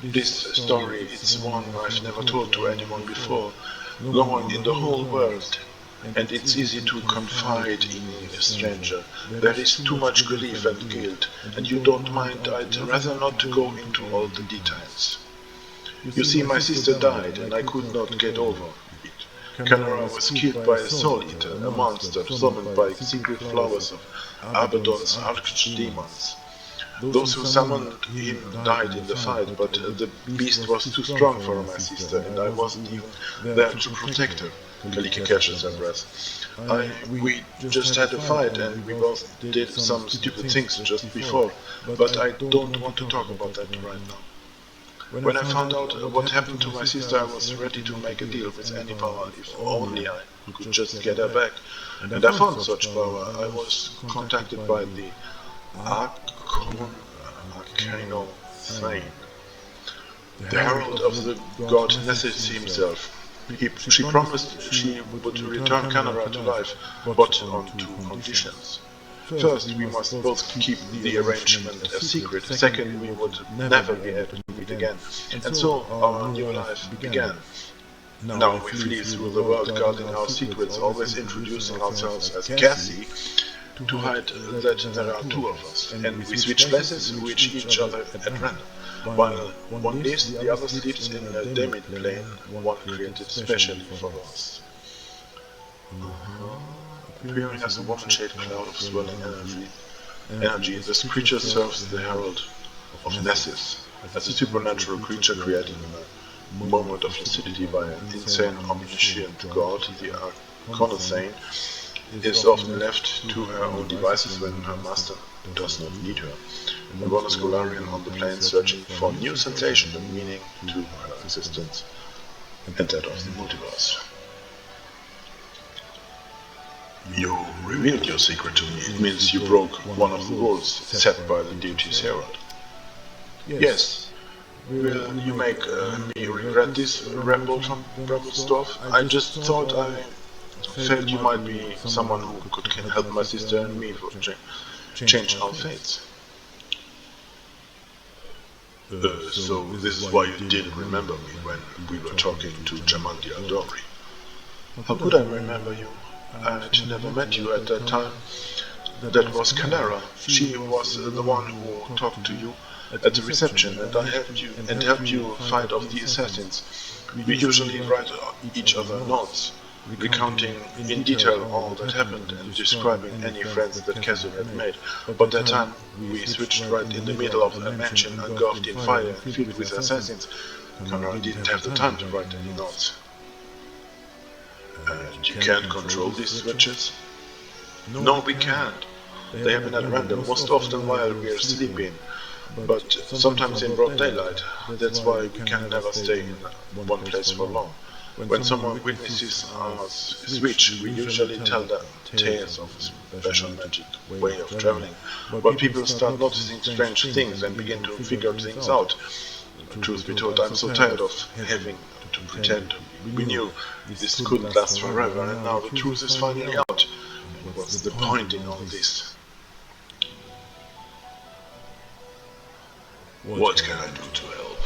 This story is one I've never told to anyone before, no one in the whole world, and it's easy to confide in a stranger. There is too much grief and guilt, and you don't mind. I'd rather not to go into all the details. You see, my sister died, and I could not get over it. Caldera was killed by a soul-eater, a monster summoned by secret flowers of Abaddon's archdemons. Those who summoned him died in the fight, but the beast was too strong for my sister, and I wasn't even there to protect her. Kaliki catches her breath. We just had a fight, and we both did some stupid things just before, but I don't want to talk about that right now. When I found out what happened to my sister, I was ready to make a deal with any power, if only I could just get her back. And I found such power. I was contacted by the Arcano Thane, the herald of the god Nethys himself. She promised she would return Caldera to life, but on two conditions. First, we must both keep the arrangement a secret. Second, we would never be able to meet again. And so our new life began. Now we flee through the world guarding our secrets, always introducing ourselves as Cassie, to hide that there are two of us, and we switch places, reach each other at random. While one lives, the other sleeps in a demid plane, one created specially for us. Appearing as a woman-shaped cloud of swirling energy, this creature serves the herald of Nethys, as a supernatural creature created in a moment of lucidity by an insane, omniscient god. The Arcano is often left to her own devices when her master does not need her, and one is Golarian on the plane searching for new sensation and meaning to her existence and that of the multiverse. You revealed your secret to me. It means you broke one of the rules set by the deity's herald. Yes. Will you make me regret this, Bramblestoff? I just thought I felt you might be someone who could help my sister and me change our fates. So this is why you didn't remember me when we were talking to Jamandi Aldori. How could I remember you? I'd never met you at that time. That was Caldera. She was the one who talked to you at the reception, and I helped you fight off the assassins. We usually write each other notes, recounting in detail all that happened and describing any friends that Cassie had made. But that time we switched right in the middle of a mansion engulfed in fire and filled with assassins. Conrad didn't have the time to write any notes. And you can't control these switches? No, we can't. They happen at random, most often while we're sleeping, but sometimes in broad daylight. That's why we can never stay in one place for long. When someone witnesses us switch, we usually tell them tales of a special magic way of traveling. But people start noticing strange things and begin to figure things out. Truth be told, I'm so tired of having to pretend. We knew this couldn't last forever, and now the truth is finally out. What's the point in all this? What can I do to help?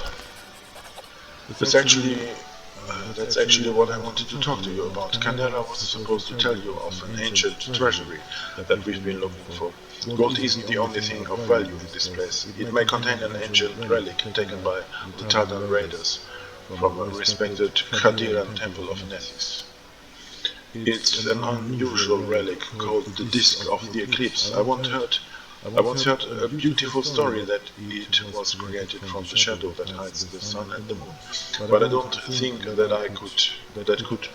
That's actually what I wanted to talk to you about. Canera was supposed to tell you of an ancient treasury that we've been looking for. Gold isn't the only thing of value in this place. It may contain an ancient relic taken by the Tardan raiders from a respected Khadiran temple of Nessus. It's an unusual relic called the Disc of the Eclipse. I once heard a beautiful story that it was created from the shadow that hides the sun and the moon. But I don't think that could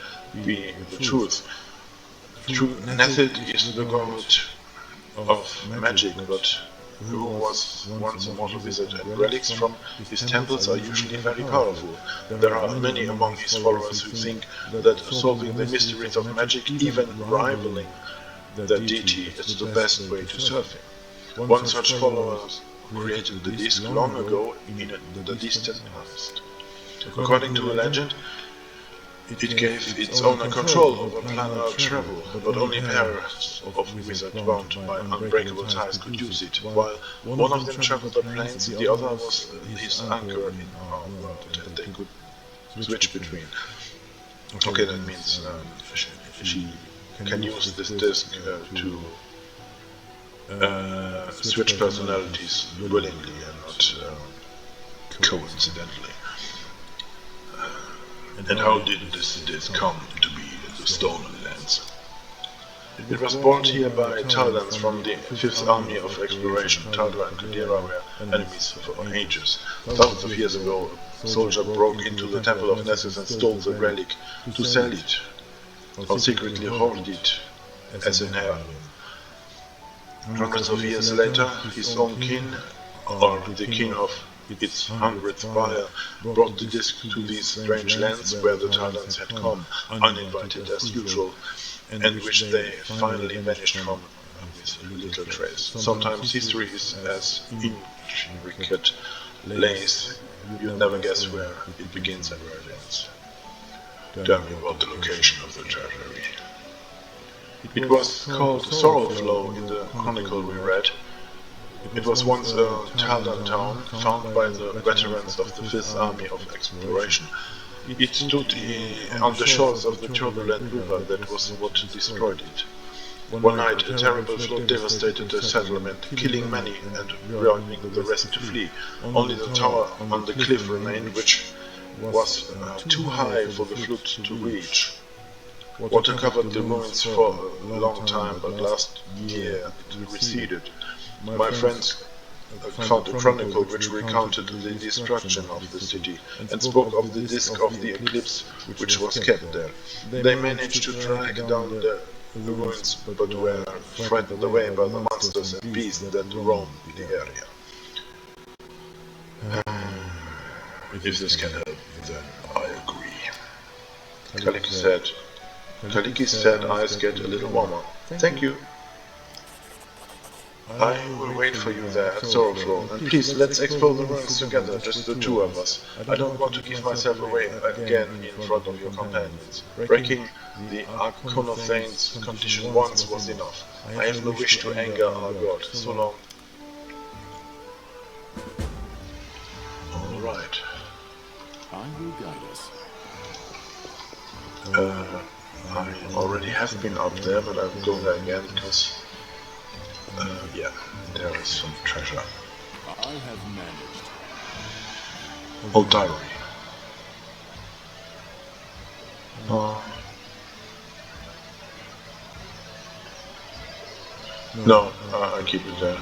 be the truth. True, Nethid is the god of magic, but who was once a mortal wizard, and relics from his temples are usually very powerful. There are many among his followers who think that solving the mysteries of magic, even rivaling the deity, is the best way to serve him. One such follower created the disc long ago in the distant past. According to a legend, it gave its owner control over planar travel, but only pairs of wizards bound by unbreakable ties could use it. While one of them traveled the planes, the other was his anchor in our world, and they could switch between. Okay, that means she can use this disc to switch personalities willingly and not coincidentally. And how did this come to be in the Stolen Lands? It was brought here by Tardans from the 5th Army of Exploration. Tardra and Kadira were enemies for ages. Thousands of years ago, a soldier broke into the temple of Nessus and stole the relic to sell it, or secretly hoard it as an heir. Hundreds of years later, his own kin, or the kin of its 100th buyer, brought the disc to these strange lands where the Tardans had come, uninvited as usual, and which they finally vanished from with little trace. Sometimes history is as intricate lace, you'd never guess where it begins and where it ends. Tell me about the location of the treasury. It was called Sorrowflow in the chronicle we read. It was once a Taldan town, founded by the veterans of the 5th Army of Exploration. It stood on the shores of the turbulent river that was what destroyed it. One night, a terrible flood devastated the settlement, killing many and driving the rest to flee. Only the tower on the cliff remained, which was too high for the flood to reach. Water covered the ruins for a long time, but last year it receded. My friends found a chronicle which recounted the destruction of the city and spoke of the Disc of the Eclipse which was kept there. They managed to track down the ruins, but were frightened away by the monsters and beasts that roam the area. If this can help, then I agree. Kaliki's sad eyes get a little warmer. Thank you. I will wait for you there at Sorrowflow, and please, let's explore the ruins together, just the two of us. I don't want to give myself away again in front of your companions. Breaking the Arconothane's condition once was enough. I have no wish to anger our god. So long. Alright. I will guide us. I already have been up there, but I'll go there again because yeah, there is some treasure. I have managed. Oh, diary. Oh. No, I keep it there.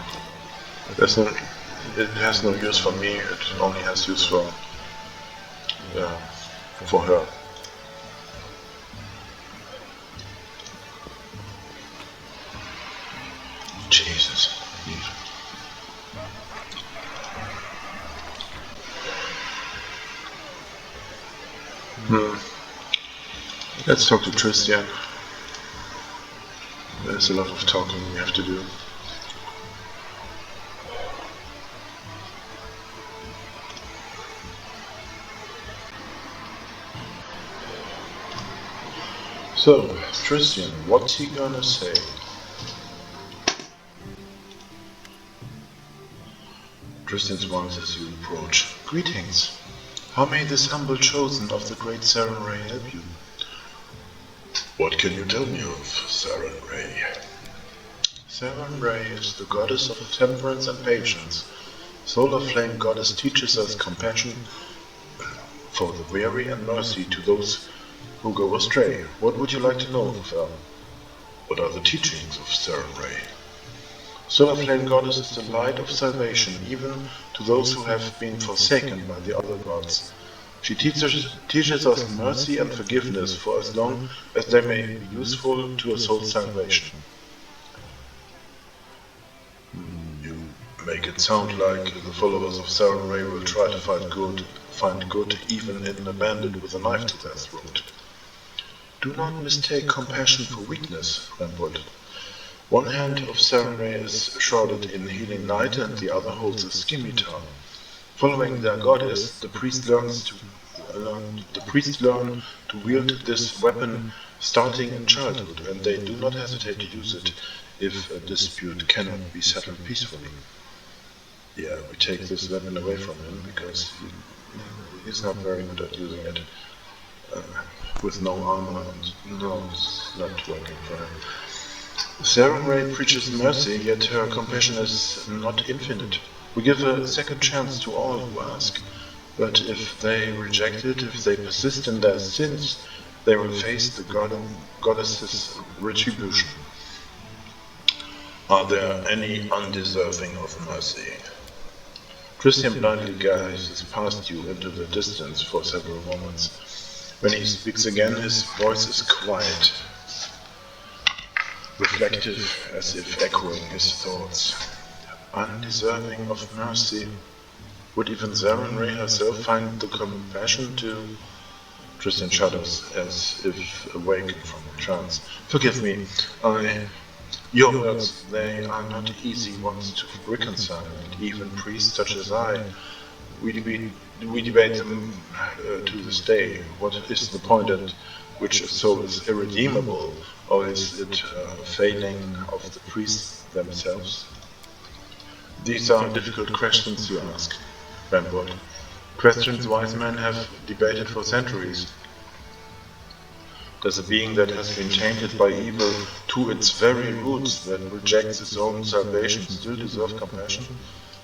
It has no use for me, it only has use for her. Jesus. Let's talk to Tristan. There's a lot of talking we have to do. So, Tristan, what's he gonna say? Tristan smiles as you approach. Greetings. How may this humble chosen of the great Sarenrae help you? What can you tell me of Sarenrae? Sarenrae is the goddess of temperance and patience. Solar Flame Goddess teaches us compassion for the weary and mercy to those who go astray. What would you like to know of her? What are the teachings of Sarenrae? Solar Flame Goddess is the light of salvation, even to those who have been forsaken by the other gods. She teaches us mercy and forgiveness for as long as they may be useful to a soul's salvation. You make it sound like the followers of Sarenrae will try to find good even in a bandit with a knife to their throat. Do not mistake compassion for weakness, Ramwood. One hand of Sarenrae is shrouded in healing light and the other holds a scimitar. Following their goddess, the priests learn to wield this weapon starting in childhood, and they do not hesitate to use it if a dispute cannot be settled peacefully. Yeah, we take this weapon away from him because he's not very good at using it. With no armor, and no, it's not working for him. Sarenrae preaches mercy, yet her compassion is not infinite. We give a second chance to all who ask, but if they reject it, if they persist in their sins, they will face the goddess's retribution. Are there any undeserving of mercy? Tristan blindly gazes past you into the distance for several moments. When he speaks again, his voice is quiet, reflective, as if echoing his thoughts. Undeserving of mercy. Would even Sarenrae herself find the compassion to... Tristan shudders, as if awakened from a trance. Forgive me, your words, they are not easy ones to reconcile, and even priests such as I, we debate them to this day. What is the point at which a soul is irredeemable, or is it a failing of the priests themselves? These are difficult questions you ask, Ramwood. Questions wise men have debated for centuries. Does a being that has been tainted by evil to its very roots, that rejects its own salvation, still deserve compassion?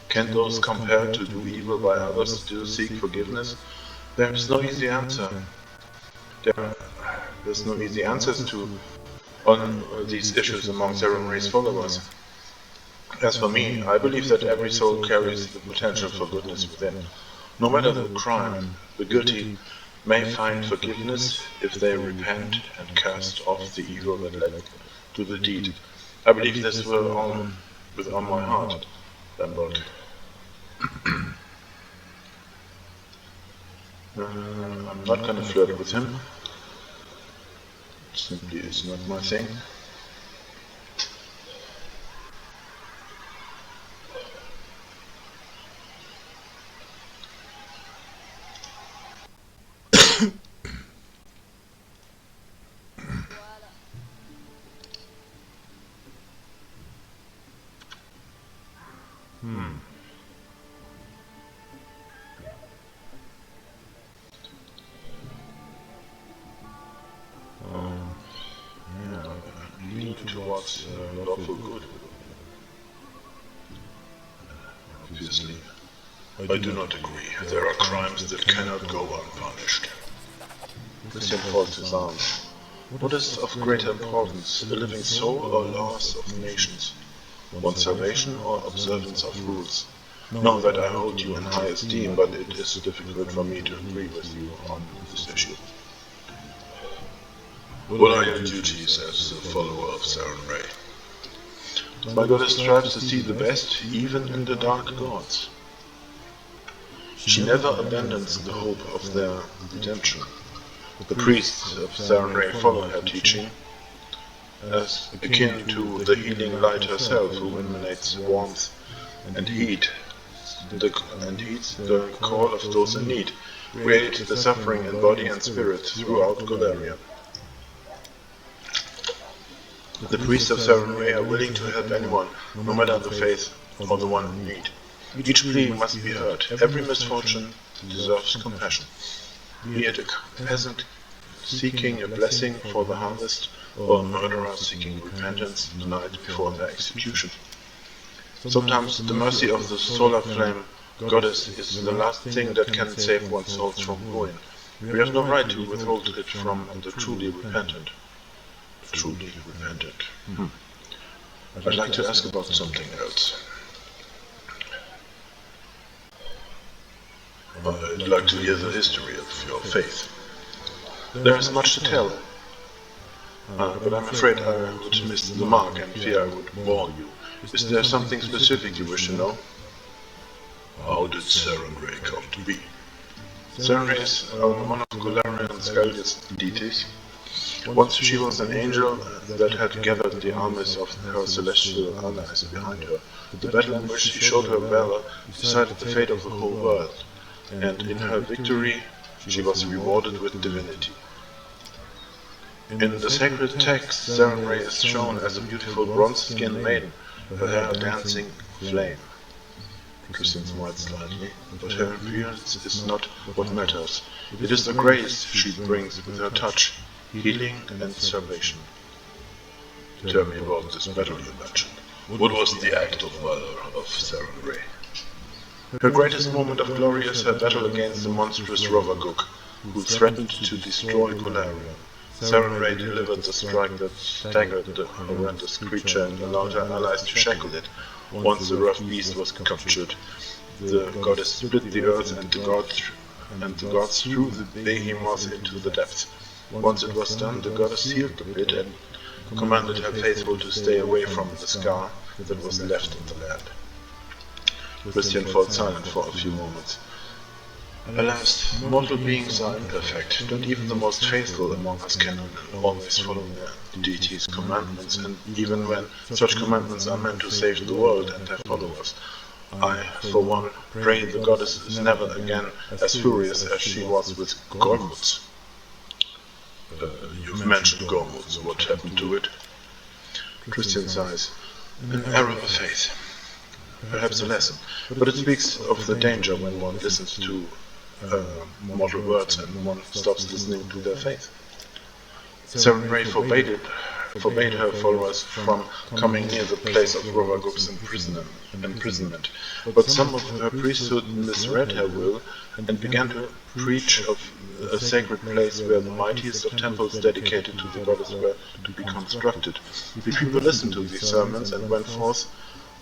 Can those compelled to do evil by others still seek forgiveness? There is no easy answer. There's no easy answers on these issues among Sarenrae's followers. As for me, I believe that every soul carries the potential for goodness within. No matter the crime, the guilty may find forgiveness if they repent and cast off the evil that led to the deed. I believe this with all my heart, Lambert. I'm not gonna flirt with him. It simply is not my thing. Towards lawful good. Obviously, I do not agree. There are crimes that cannot go unpunished. Christian folds his arms. What is of greater importance, a living soul or laws of nations? One's salvation or observance of rules? Know that I hold you in high esteem, but it is difficult for me to agree with you on this issue. What are your duties as the follower of Saren Ray? My goddess strives to see the best, even in the dark gods. She never abandons the hope of their redemption. The priests of Saren Ray follow her teaching, as akin to the healing light herself, who emanates warmth and heats the call of those in need, create the suffering in body and spirit throughout Golarion. The priests of Saren Ray are willing to help anyone, no matter the faith or the one in need. Each plea must be heard. Every misfortune deserves compassion. Be it a peasant seeking a blessing for the harvest, or a murderer seeking repentance the night before their execution. Sometimes the mercy of the solar flame goddess is the last thing that can save one's souls from ruin. We have no right to withhold it from the truly repentant. Truly repentant. I'd like to ask about something else. I'd like to hear the history of your faith. There is much to tell, but I'm afraid I would miss the mark and fear I would bore you. Is there something specific you wish to know? How did Saren Ray come to be? Saren Ray is one of Golarion's earliest deities. Once she was an angel that had gathered the armies of her celestial allies behind her. The battle in which she showed her valor decided the fate of the whole world, and in her victory she was rewarded with divinity. In the sacred text, Saren Ray is shown as a beautiful bronze-skinned maiden, her hair dancing flame. Christian smiled slightly, but her appearance is not what matters. It is the grace she brings with her touch, healing and salvation. Tell me about this battle you mentioned. What was the act of valor of Saren Ray? Her greatest moment of glory is her battle against the monstrous Rovagug, who threatened to destroy Golarion. Saren Ray delivered the strike that staggered the horrendous creature and allowed her allies to shackle it. Once the rough beast was captured, the goddess split the earth and the gods threw the behemoth into the depths. Once it was done, the goddess sealed the pit and commanded her faithful to stay away from the scar that was left in the land. Christian fell silent for a few moments. Alas, mortal beings are imperfect. Not even the most faithful among us can always follow their deity's commandments, and even when such commandments are meant to save the world and their followers. I, for one, pray the goddess is never again as furious as she was with Gormuts. You've mentioned Gormuts. What happened to it? Christian sighs. An error of faith. Perhaps a lesson, but it speaks of the danger when one listens to mortal words and one stops listening to their faith. Saren Ray forbade her followers from coming near the place of Rovagug's imprisonment, but some of her priesthood misread her will and began to preach of a sacred place where the mightiest of temples dedicated to the goddess were to be constructed. The people listened to these sermons and went forth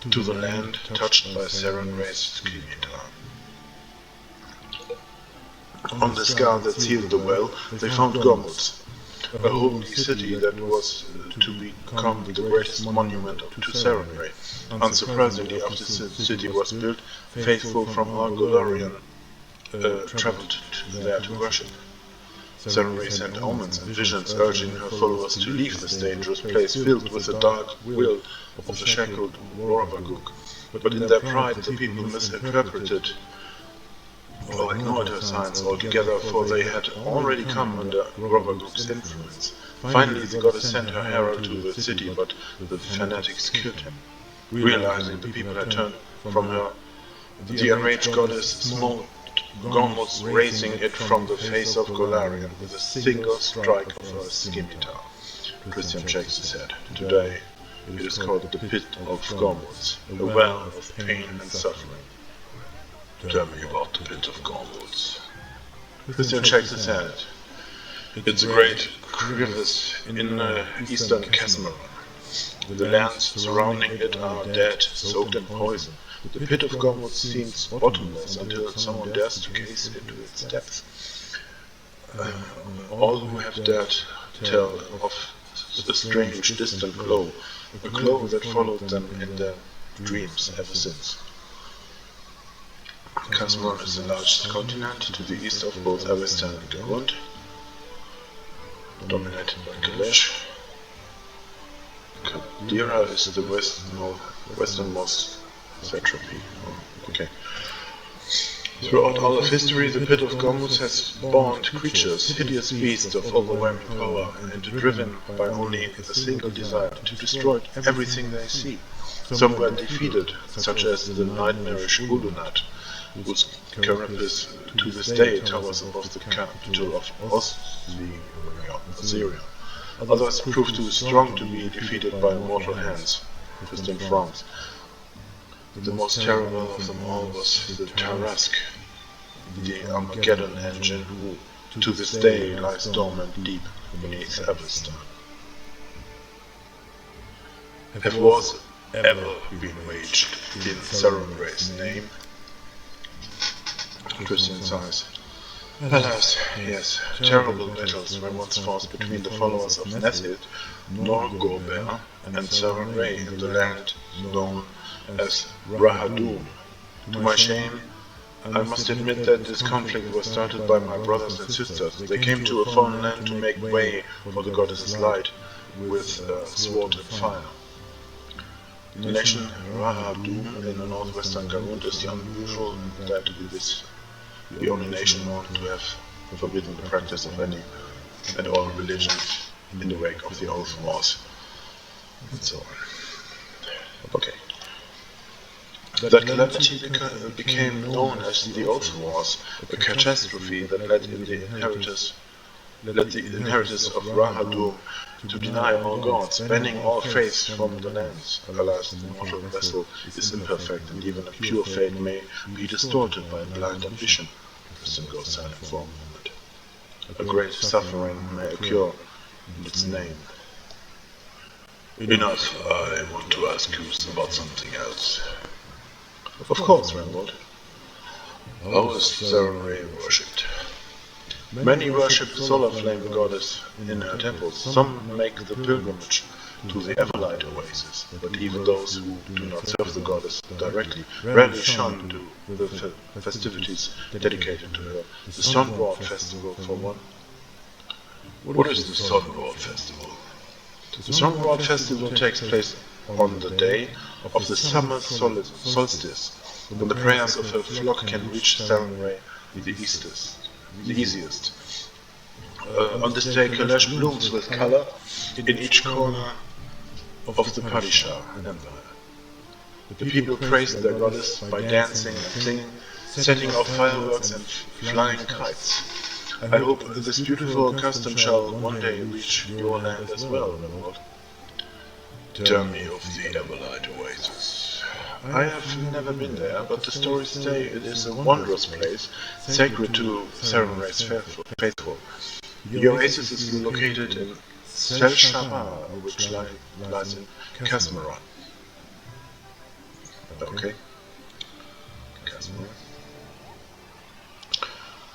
to the land touched by Saren Ray's scimitar. On the scar that sealed the well, they found Gormuts, a holy city that was to become the greatest monument to Saren Ray. Unsurprisingly, after the city was built, faithful from all Golarion traveled there to worship. Saren Ray sent omens and visions urging her followers to leave this dangerous place filled with the dark will of the shackled Rovagug. But in their pride, the people misinterpreted or ignored her signs altogether, for they had already come under Rovagug's influence. Finally, the goddess sent her herald to the city, but the fanatics killed him. Realizing the people had turned from her, the enraged goddess smote Gormuts, razing it from the face of Golarion with a single strike of her scimitar. Christian shakes his head. Today, it is called the Pit of Gormuts, a well of pain and suffering. Tell me about the Pit of Gormuts. Christian shakes his head. It's a great crevice in eastern Cameron. The lands surrounding it are dead, soaked in poison. The pit of Gormwood seems bottomless until someone dares to gaze into its depths. All who have dared tell of a strange, distant glow, a glow that followed them in their dreams ever since. Cameron is the largest continent to the east of both Avestan and Garund, dominated by Kalesh. Kadira is the westernmost satrapy. Okay. Throughout all of history, the Pit of Gormwood has spawned creatures, hideous beasts of overwhelming power, and driven by only a single desire to destroy everything they see. Some were defeated, such as the nightmarish Ulunat, whose carapace to this day towers above the capital of Osirion. Others proved too strong to be defeated by mortal hands, distant frowns. The most terrible of them all was the Tarask, the Armageddon engine who, to this day, lies dormant deep beneath Avestan. Have wars ever been waged in Sarenrae's name? Christian sighs. Alas, yes, terrible battles were once fought between the followers of Nessid, Norgorber, and Sarenrae in the land known as Rahadum. To my shame, I must admit that this conflict was started by my brothers and sisters. They came to a foreign land to make way for the goddess's light with sword and fire. The nation Rahadum in the northwestern Garund is unusual in that it is the only nation known to have forbidden the practice of any and all religions in the wake of the Oath Wars, and so on. Okay. That calamity became known as the Oath Wars, a catastrophe that led the inheritors of Rahadum to deny all gods, banning all faiths from the lands. Alas, the mortal vessel is imperfect, and even a pure faith may be distorted by blind ambition. Christian goes silent for a moment. A great suffering may occur in its name. Enough, I want to ask you about something else. Of course, Randall. How is Sarenrae worshipped? Many worship the solar flame goddess in her temples. Some make the pilgrimage to the Everlight oasis, but even those who do not serve the goddess directly rarely shun to the festivities dedicated to her. The Sunbroad Festival, for one. What is the Sunbroad Festival? The Sunbroad Festival takes place on the day of the summer solstice, when the prayers of her flock can reach Sarenrae the easiest. On this day, Kalesh blooms with color in each corner of the Padishah Empire. The people praise their goddess by dancing and singing, setting off fireworks and flying kites. I hope this beautiful custom shall one day reach your land as well, Renwald. Tell me of the Everlight Oasis. I have never been there, but the stories say it is a wondrous place, sacred to Sarenrae's faithful. The oasis is located in Sel Shabar, which lies in Cameron. Okay. Cameron.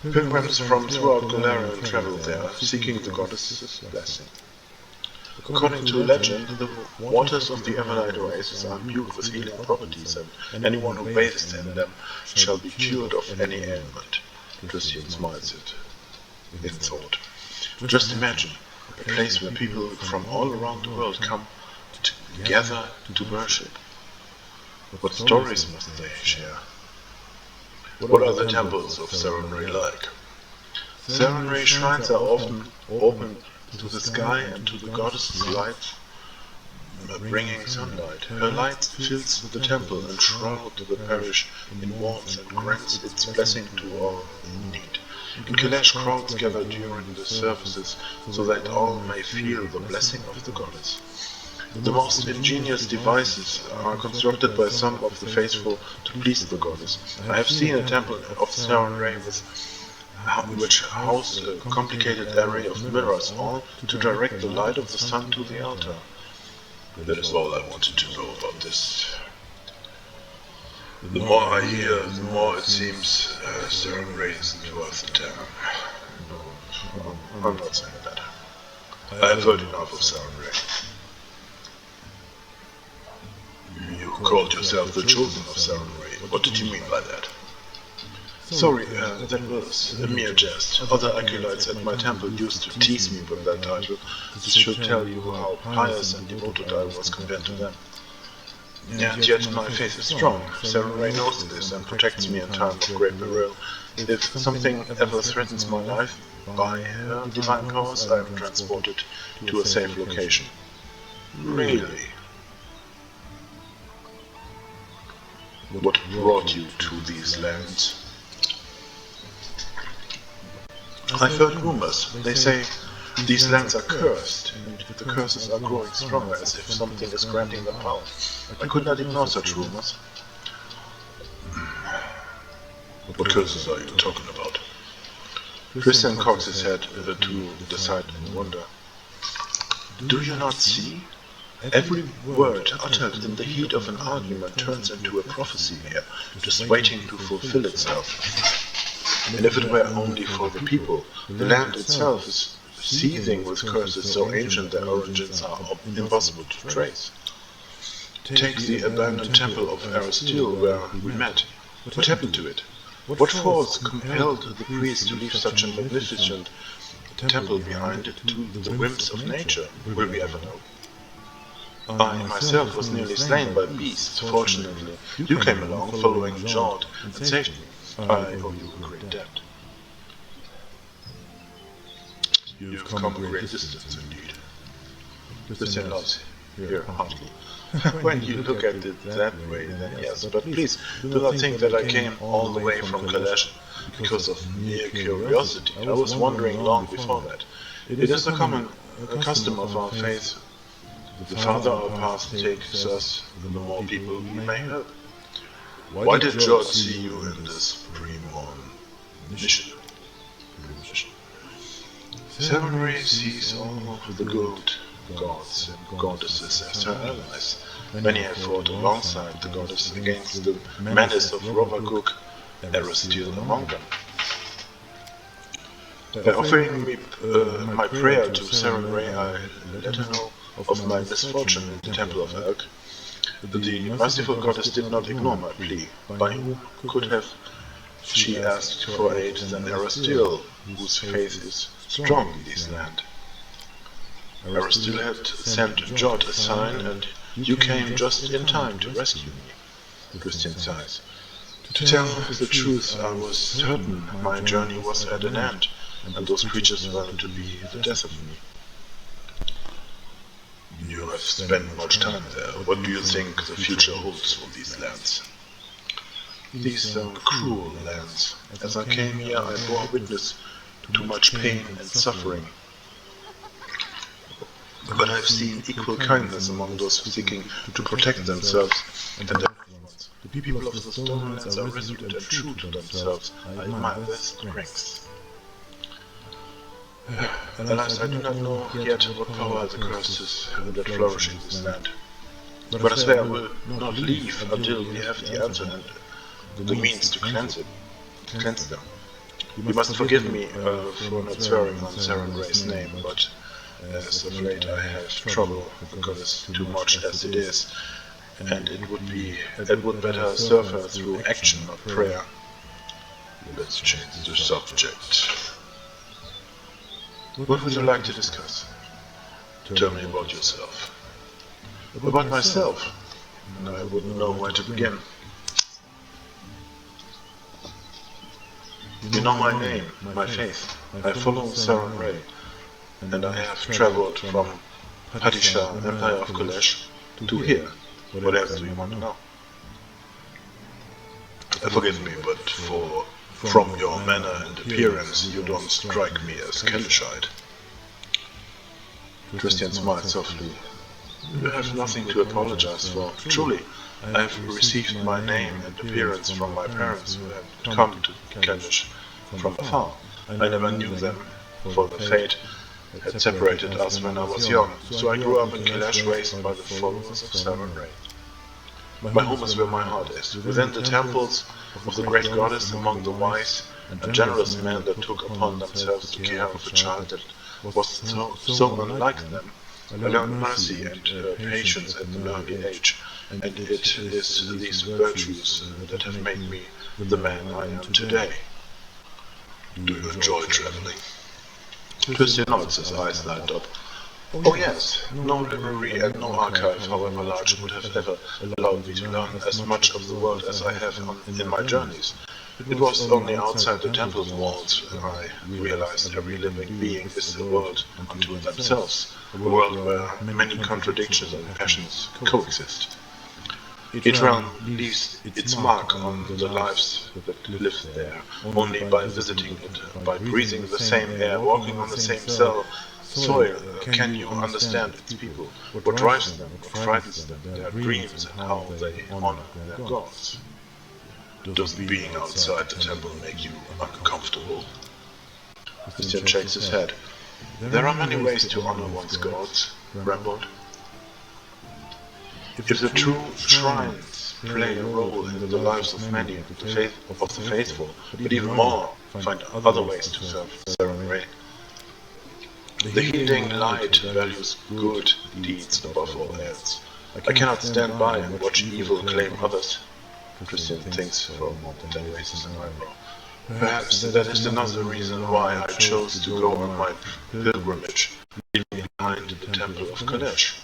Pilgrims from throughout Golarion travel there, seeking the goddess's blessing. According to legend, the waters of the Everlight Oasis are imbued with healing properties, and anyone who bathes in them shall be cured of any ailment. Christian smiles in thought. Just imagine, a place where people from all around the world come together to worship. What stories must they share? What are the temples of Sarenrae like? Sarenrae shrines are often open to the sky and to the goddess's light, bringing sunlight. Her light fills the temple and shrouds the parish in warmth and grants its blessing to all in need. In Kalesh, crowds gather during the services so that all may feel the blessing of the goddess. The most ingenious devices are constructed by some of the faithful to please the goddess. I have seen a temple of Sarenrae with which housed a complicated array of mirrors, all to direct the light of the sun to the altar. That is all I wanted to know about this. The more I hear, the more it seems Saren Ray isn't worth the time. No, I'm not saying that. I have heard enough of Saren Ray. You called yourself the Chosen of Saren Ray. What did you mean by that? Sorry, that was a mere jest. Other acolytes at my temple used to tease me with that title. This should tell you how pious and devoted I was compared to them. And yet my faith is strong. Saren Ray knows this and protects me in time of great peril. If something ever threatens my life, by her divine powers I am transported to a safe location. Really? What brought you to these lands? I've heard rumors. They say these lands are cursed, and the curses are growing stronger, as if something is granting them power. I could not ignore such rumors. What curses are you talking about? Christian cocks his head to the side in wonder. Do you not see? Every word uttered in the heat of an argument turns into a prophecy here, just waiting to fulfill itself. And if it were only for the people, the land itself is seething with curses so ancient their origins are impossible to trace. Take the abandoned temple of Aristyle where we met. What happened to it? What force compelled the priests to leave such a magnificent temple behind it to the whims of nature? Will we ever know? I myself was nearly slain by beasts. Fortunately, you came along following Jord and saved me. I owe you a great debt. You've come a great distance indeed. Christian nods here heartily. When you look at it that way, then yes, but please do not think that I came all the way from Kalesh because of mere curiosity. I was wondering long before that. It is a common custom of our faith. The farther our path takes us, the more people we may help. Why did Jord see you in this Premon mission? Saren Ray sees all of the good gods and goddesses as her allies. Many have fought alongside the goddess against the menace of Rovaguk, Aristyle among them. By offering me my prayer to Saren Ray, I let her know of my misfortune in the Temple of Elk. The merciful goddess did not ignore my plea. By whom could have she asked for aid than Aristyle, whose faith is strong in this land? Aristyle had sent Jord a sign, and you came just in time to rescue me. Christian sighs. To tell the truth, I was certain my journey was at an end, and those creatures were to be the death of me. You have spent much time there. What do you think the future holds for these lands? These are cruel lands. As I came here, I bore witness to much pain and suffering. But I have seen equal kindness among those seeking to protect themselves and their loved ones. The people of the Stonelands are resolute and true to themselves. I admire their strength. Alas, I do not know yet what power the curses that flourish in this land. But I swear I will not leave until we have the answer and the means to cleanse them. You must forgive me for not swearing on Saren Ray's name, but as of late I have trouble with the goddess too much as it is, and it would better serve her through action, not prayer. Let's change the subject. What would you like to discuss? Tell me about yourself. About myself? I wouldn't know where to begin. You know my name, my faith. I follow Saren Ray, and I have traveled from Hadisha, Empire of Kalesh, to here. What else do you want to know? Forgive me, but from your manner and appearance, you don't strike me as Kaleshite. Christian smiled softly. You have nothing to apologize for. Truly, I have received my name and appearance from my parents who had come to Kalesh from afar. I never knew them, for the fate had separated us when I was young, so I grew up in Kalash raised by the followers of Seven Ray. My home is where my heart is, within the temples of the great goddess, among the wise and generous men that took upon themselves the care of a child that was so unlike them. I learned mercy and patience at an early age, and it is these virtues that have made me the man I am today. Do you enjoy traveling? Tuskdale nods, his eyes light up. Oh yes, no library and no archive, however large, would have ever allowed me to learn as much of the world as I have in my journeys. It was only outside the temple's walls where I realized every living being is a world unto themselves, a world where many contradictions and passions coexist. Each realm leaves its mark on the lives that live there, only by visiting it, by breathing the same air, walking on the same soil, can you understand its people, what drives them, what frightens them, their dreams, and how they honor their gods. Doesn't being outside the temple make you uncomfortable? Christian shakes his head. There are many ways to honor one's gods, rambled. If the true shrines play a role in the lives of many of the faithful, but even more find other ways to serve Seven Ray. The healing light values good deeds above all else. I cannot stand by and watch evil claim others. Christian thinks for a moment, then raises an eyebrow. Perhaps that is another reason why I chose to go on my pilgrimage, leaving behind the temple of Kalash.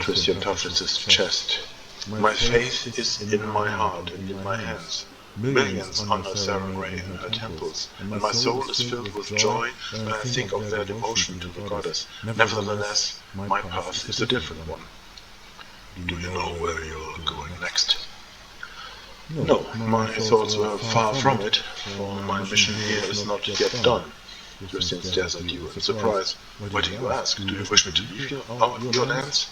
Christian touches his chest. My faith is in my heart and in my hands. Millions honor Seven Ray in her temples, and my soul is filled with joy when I think of their devotion to the goddess. Nevertheless, my path is a different one. Do you know where you're going next? No, my thoughts were far from it, for my mission here is not yet done. Christian stares at you in surprise. Why do you ask? Do you wish me to leave your lands?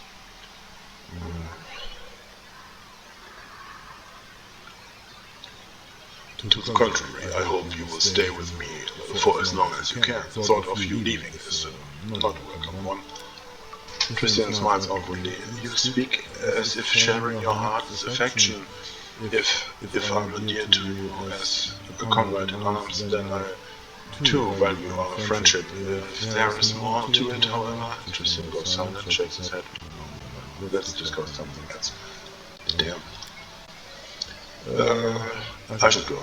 To the contrary, I hope you will stay with me for as long as you can. The thought of you leaving is not a welcome one. Christian smiles awkwardly. You speak as if sharing your heart's affection. If I'm dear to you as a comrade in arms, then I too value our friendship. If there is more to it, however, Christian goes silent, shakes his head. Let's discuss something else. Damn. I should go.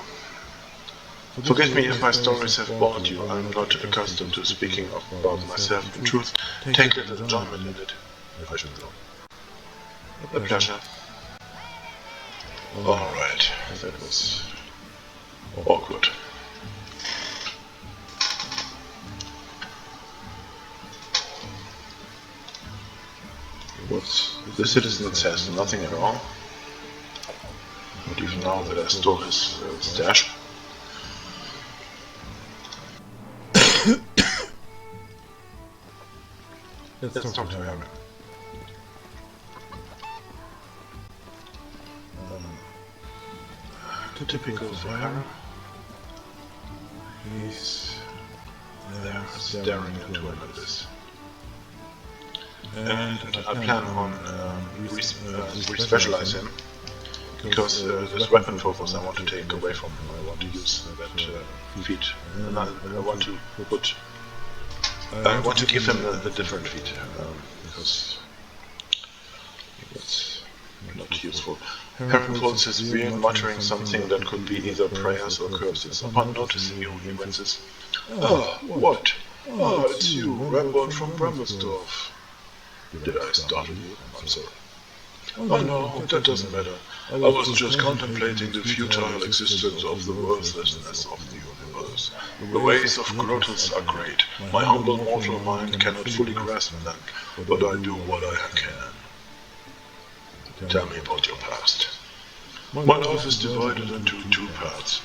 Forgive me if my stories have bored you. I'm not accustomed to speaking about myself. In truth, take little enjoyment in it. I should go. A pleasure. Alright, that was awkward. What the citizen says nothing at all. Not even now that I stole his stash. Let's talk to him. Typical for Harry. He's there staring into an abyss. And I plan on re-specialize him, because this weapon focus I want to take away from him. I want to use that feat, and I want to give him the different feat, because that's not useful. Heron pulls his beard, muttering something that could be either prayers or curses. Upon noticing you, he winces. Ah, what? Ah, it's you, Rambert from Bramblesdorf. Did I startle you? I'm sorry. Oh no, that doesn't matter. I was just contemplating the futile existence of the worthlessness of the universe. The ways of Grotus are great. My humble mortal mind cannot fully grasp them, but I do what I can. Tell me about your past. My life is divided into two parts.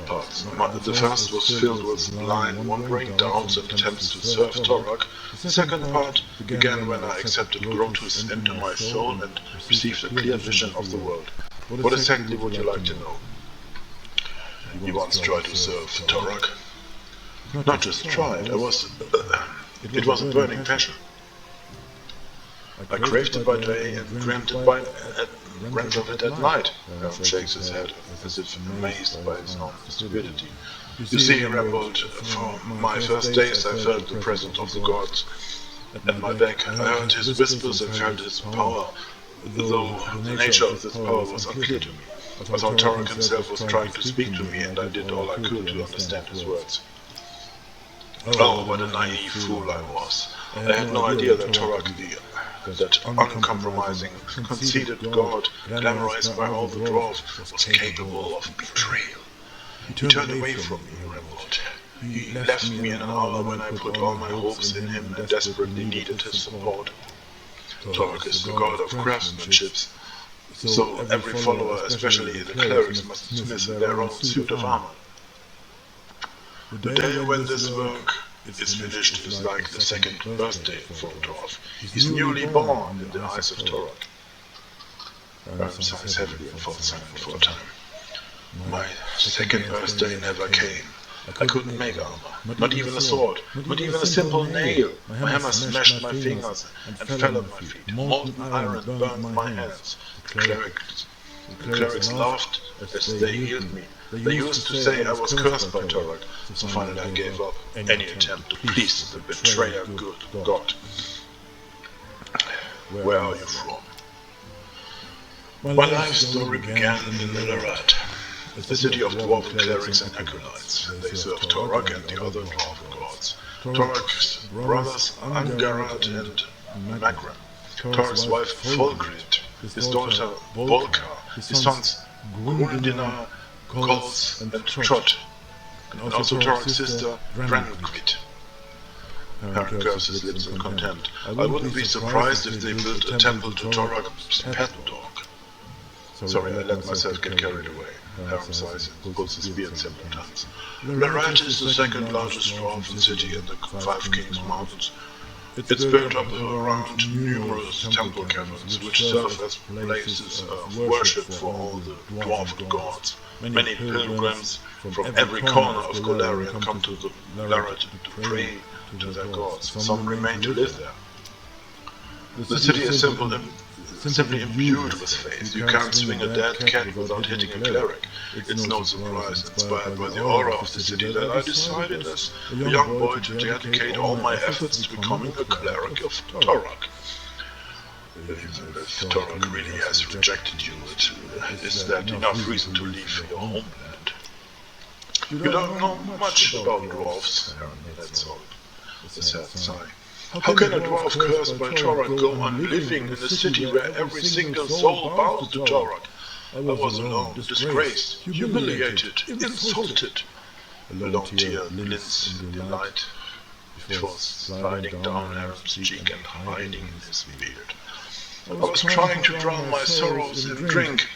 The first was filled with blind wandering, doubts and attempts to serve Torok. The second part began when I accepted Grotus into my soul and received a clear vision of the world. What exactly would you like to know? He once tried to serve Torok. Not just tried, it was a burning passion. I craved it by day and dreamt of it at night. Aaron shakes his head, as if amazed by his own stupidity. You see, Rambold, for my first days I felt the presence of the gods at my back. I heard his whispers and felt his power, though the nature of this power was unclear to me. I thought Torok himself was trying to speak to me, and I did all I could to understand his words. Oh, what a naive fool I was. I had no idea that Torok, that uncompromising, conceited god, glamorized by all the dwarves, was capable of betrayal. He turned away from me, Rambold. He left me in an hour when I put all my hopes in him and desperately needed his support. Torok is the god of craftsmanship, so every follower, especially the clerics, must smith their own suit of armor. The day when this work is finished is like the second birthday for a dwarf. He's newly born in the eyes of Torok. Ram sighs heavily and falls silent for a time. My second birthday never came. I couldn't make armor, not even a sword, not even a simple nail. My hammer smashed my fingers and fell at my feet. Molten iron burned my hands. The clerics laughed as they healed me. They used to say I was cursed by Torok, so finally I gave up any attempt to please the betrayer good god. Where are you from? My life story began in Millarat, the city of dwarven clerics and acolytes. They serve Torok and the other dwarven gods. Torok's brothers Angarat and Magran. Torok's wife Folgrid, his daughter Bolka, his sons Grundinar, Cols and Trot, and also Torok's sister Brangwit. Aaron curves his lips in contempt. I wouldn't be surprised if they built a temple to Torok's pet dog. Sorry, I let myself get carried away. Aaron sighs and pulls his beard several times. Millarat is the second largest dwarven city in the Five Kings Mountains. It's built up around numerous temple caverns, which serve as places of worship for all the dwarven gods. Many pilgrims from every corner of Golarion come to the Millarat to pray to their gods. Some remain to live there. The city is simply imbued with faith. You can't swing a dead cat without hitting a cleric. It's no surprise, inspired by the aura of the city, that I decided as a young boy to dedicate all my efforts to becoming a cleric of Torok. If Torok really has rejected you, is that enough reason to leave your homeland? You don't know much about dwarves, Aaron, that's all. A sad sigh. How can a dwarf cursed by Torok go on living in a city where every single soul bows to Torok? I was alone, disgraced, humiliated, insulted. A lone tear glints in the light before sliding down Aaron's cheek and hiding in his beard. I was trying to drown my sorrows in drink,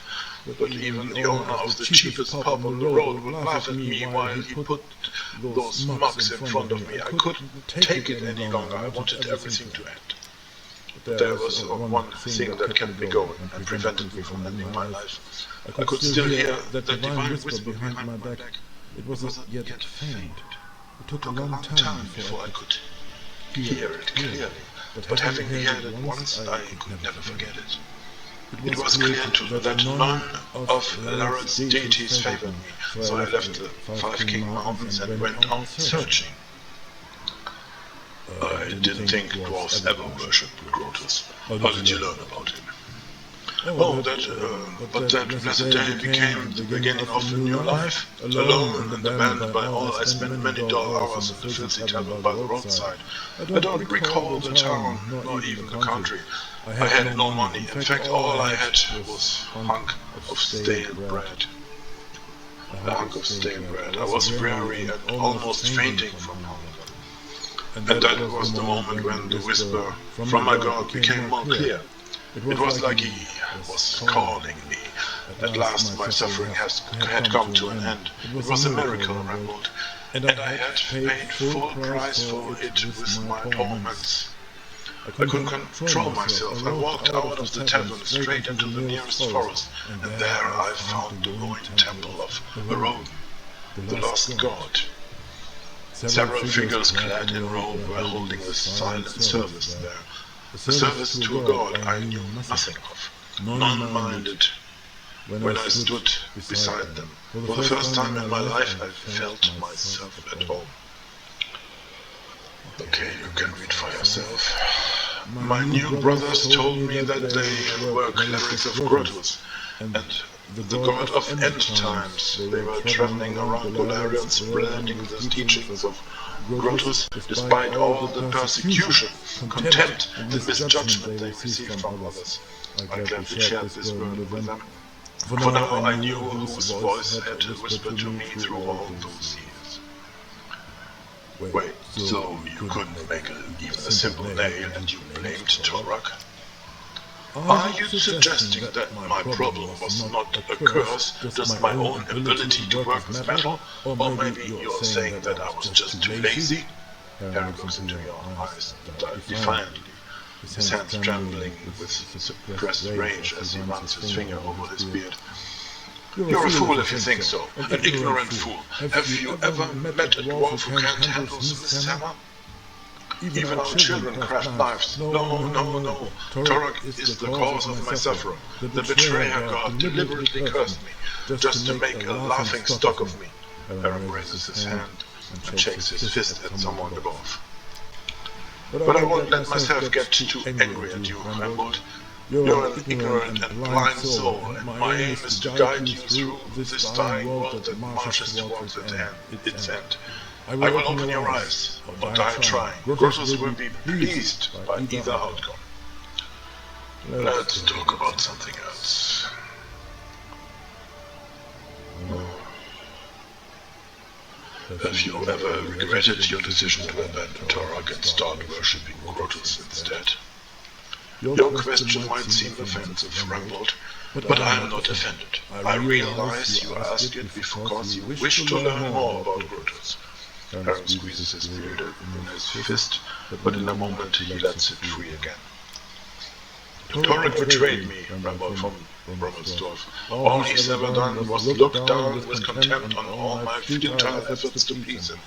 but even the owner of the cheapest pub on the road would laugh at me while he put those mugs in front of me. I couldn't take it any longer. I wanted everything to end. But there was one thing that kept me going and prevented me from ending my life. I could still hear that divine whisper behind my back. It was yet faint. It took a long time before I could hear it clearly. But having heard it once, I could never forget it. It was clear to me that none of Larad's deities favored me, so I left the Five King Mountains and went out searching. I didn't think dwarves ever worshipped Grotus. How did you learn about him? But that blessed day became the beginning of a new life. Alone and abandoned by all, I spent many dull hours in the filthy tavern by the roadside. I don't recall the town, nor even the country. I had no money. In fact, all I had was a hunk of stale bread. I was weary and almost fainting from hunger. And that was the moment when the whisper from my God became more clear. It was like he was calling me. At last my suffering had come to an end. It was a miracle, Rambold, and I had paid full price for it with my torments. I couldn't control myself. I walked out of the tavern straight into the nearest forest, and there I found the ruined temple of Baron. The lost god. Several figures clad in robe were holding a silent service there. A service to a god I knew nothing of. Non-minded. When I stood beside them, for the first time in my life I felt myself at home. Okay, you can read for yourself. My new brothers told me that they were clerics of Grotus, and the god of end times. They were traveling around Polarion spreading the teachings of Grotus despite all the persecution, contempt, and misjudgment they received from others. I gladly shared this burden with them. For now I knew whose voice had whispered to me through all those years. Wait, so you couldn't make even a simple nail and you blamed Torok? Are you suggesting that my problem was not a curse, just my own ability to work with metal? Or maybe you're saying that I was just too lazy? Harry looks into your eyes defiantly, his hands trembling with suppressed rage as he runs his finger over his beard. You're a fool if you think so, an ignorant fool. Have you ever met a dwarf who can't handle Smith's hammer? Even our children craft knives. No. Torok is the cause of my suffering. The betrayer god deliberately cursed me, just to make a laughing stock of me. Aaron raises his hand and shakes his fist at someone above. But I won't let myself get too angry at you, Rambold. You're an ignorant and blind soul, and my aim is to guide you through this dying world that marches towards its end. I will open your eyes, or die trying. Grotus will be pleased by either outcome. Let's talk about something else. Have you ever regretted your decision to abandon Torok and start worshipping Grotus instead? Your question might seem offensive, Rambold, but I am not offended. I realize you ask it because you wish to learn more about Grotus. Aaron squeezes his beard in his fist, but in a moment he lets it free again. Torok betrayed me, Rambold from Rummelsdorf. All he's ever done was look down with contempt on all my futile efforts to please him.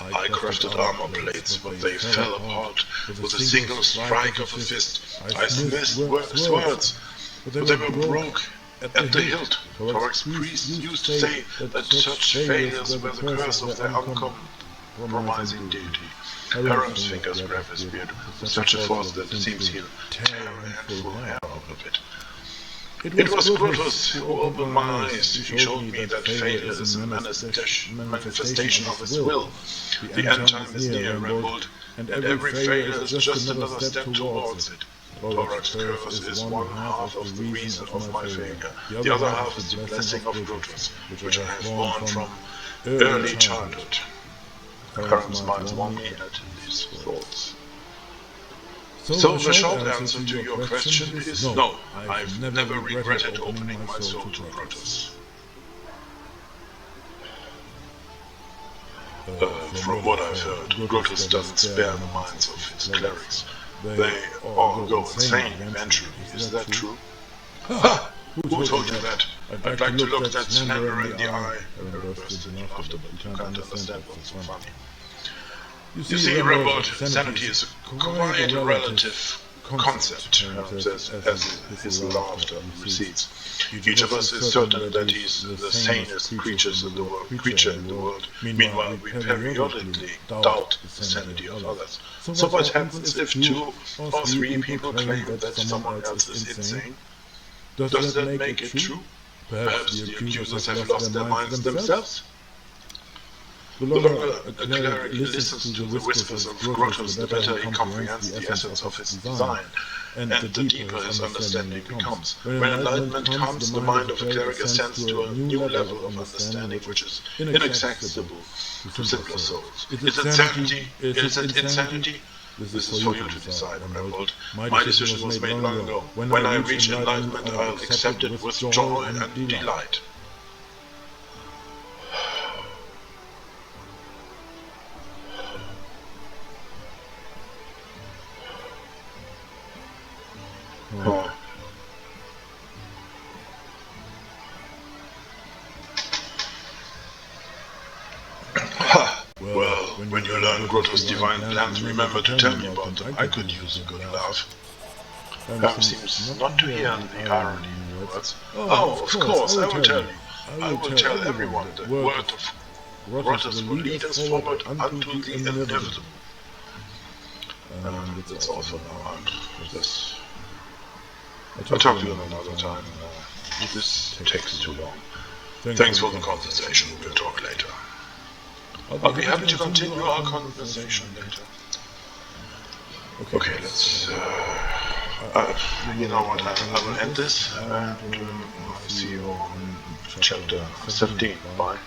I crafted armor plates, but they fell apart with a single strike of a fist. I smithed swords, but they were broke at the hilt. Torok's priests used to say that such failures were the curse of their uncompromising deity. Aaron's fingers grab his beard with such a force that it seems he'll tear a handful of hair off of it. It was Grotus who opened my eyes. He showed me that failure is a manifestation of his will. The end time is near, Rambold, and every failure is just another step towards it. Torok's curse is one half of the reason of my failure. The other half is the blessing of Grotus, which I have borne from early childhood. Aaron smiles warmly at these thoughts. So the short answer to your question is no, I've never regretted opening my soul to Grotus. From what I've heard, Grotus doesn't spare the minds of his clerics. They all go insane eventually, is that true? Ha! Who told you that? I'd like to look that slanderer in the eye. Aaron burst into laughter, but you can't understand what's so funny. You see, Rambold, sanity is quite a relative concept, as his laughter recedes. Each of us is certain that he's the sanest creature in the world. Meanwhile, we periodically doubt the sanity of others. So what happens if 2 or 3 people claim that someone else is insane? Does that make it true? Perhaps the accusers have lost their minds themselves? The longer a cleric listens to the whispers of Grotus, the better he comprehends the essence of his design, and the deeper his understanding becomes. When enlightenment comes, the mind of a cleric ascends to a new level of understanding which is inaccessible to simpler souls. Is it sanity? Is it insanity? This is for you to decide, Rambold. My decision was made long ago. When I reach enlightenment, I'll accept it with joy and delight. Oh. When you learn Grotto's divine plans, remember to tell me about them. I could use a good laugh. Pam seems not to hear the irony in your words. Oh, of course, I will tell you. I will tell everyone the word of Grottos will lead us forward unto the inevitable. That's all for now. I'll talk to you another time. This takes too long. Thanks for the conversation. We'll talk later. I'll be happy to continue our conversation later. Okay, let's... you know what, I will end this, and see you in chapter 17. Bye.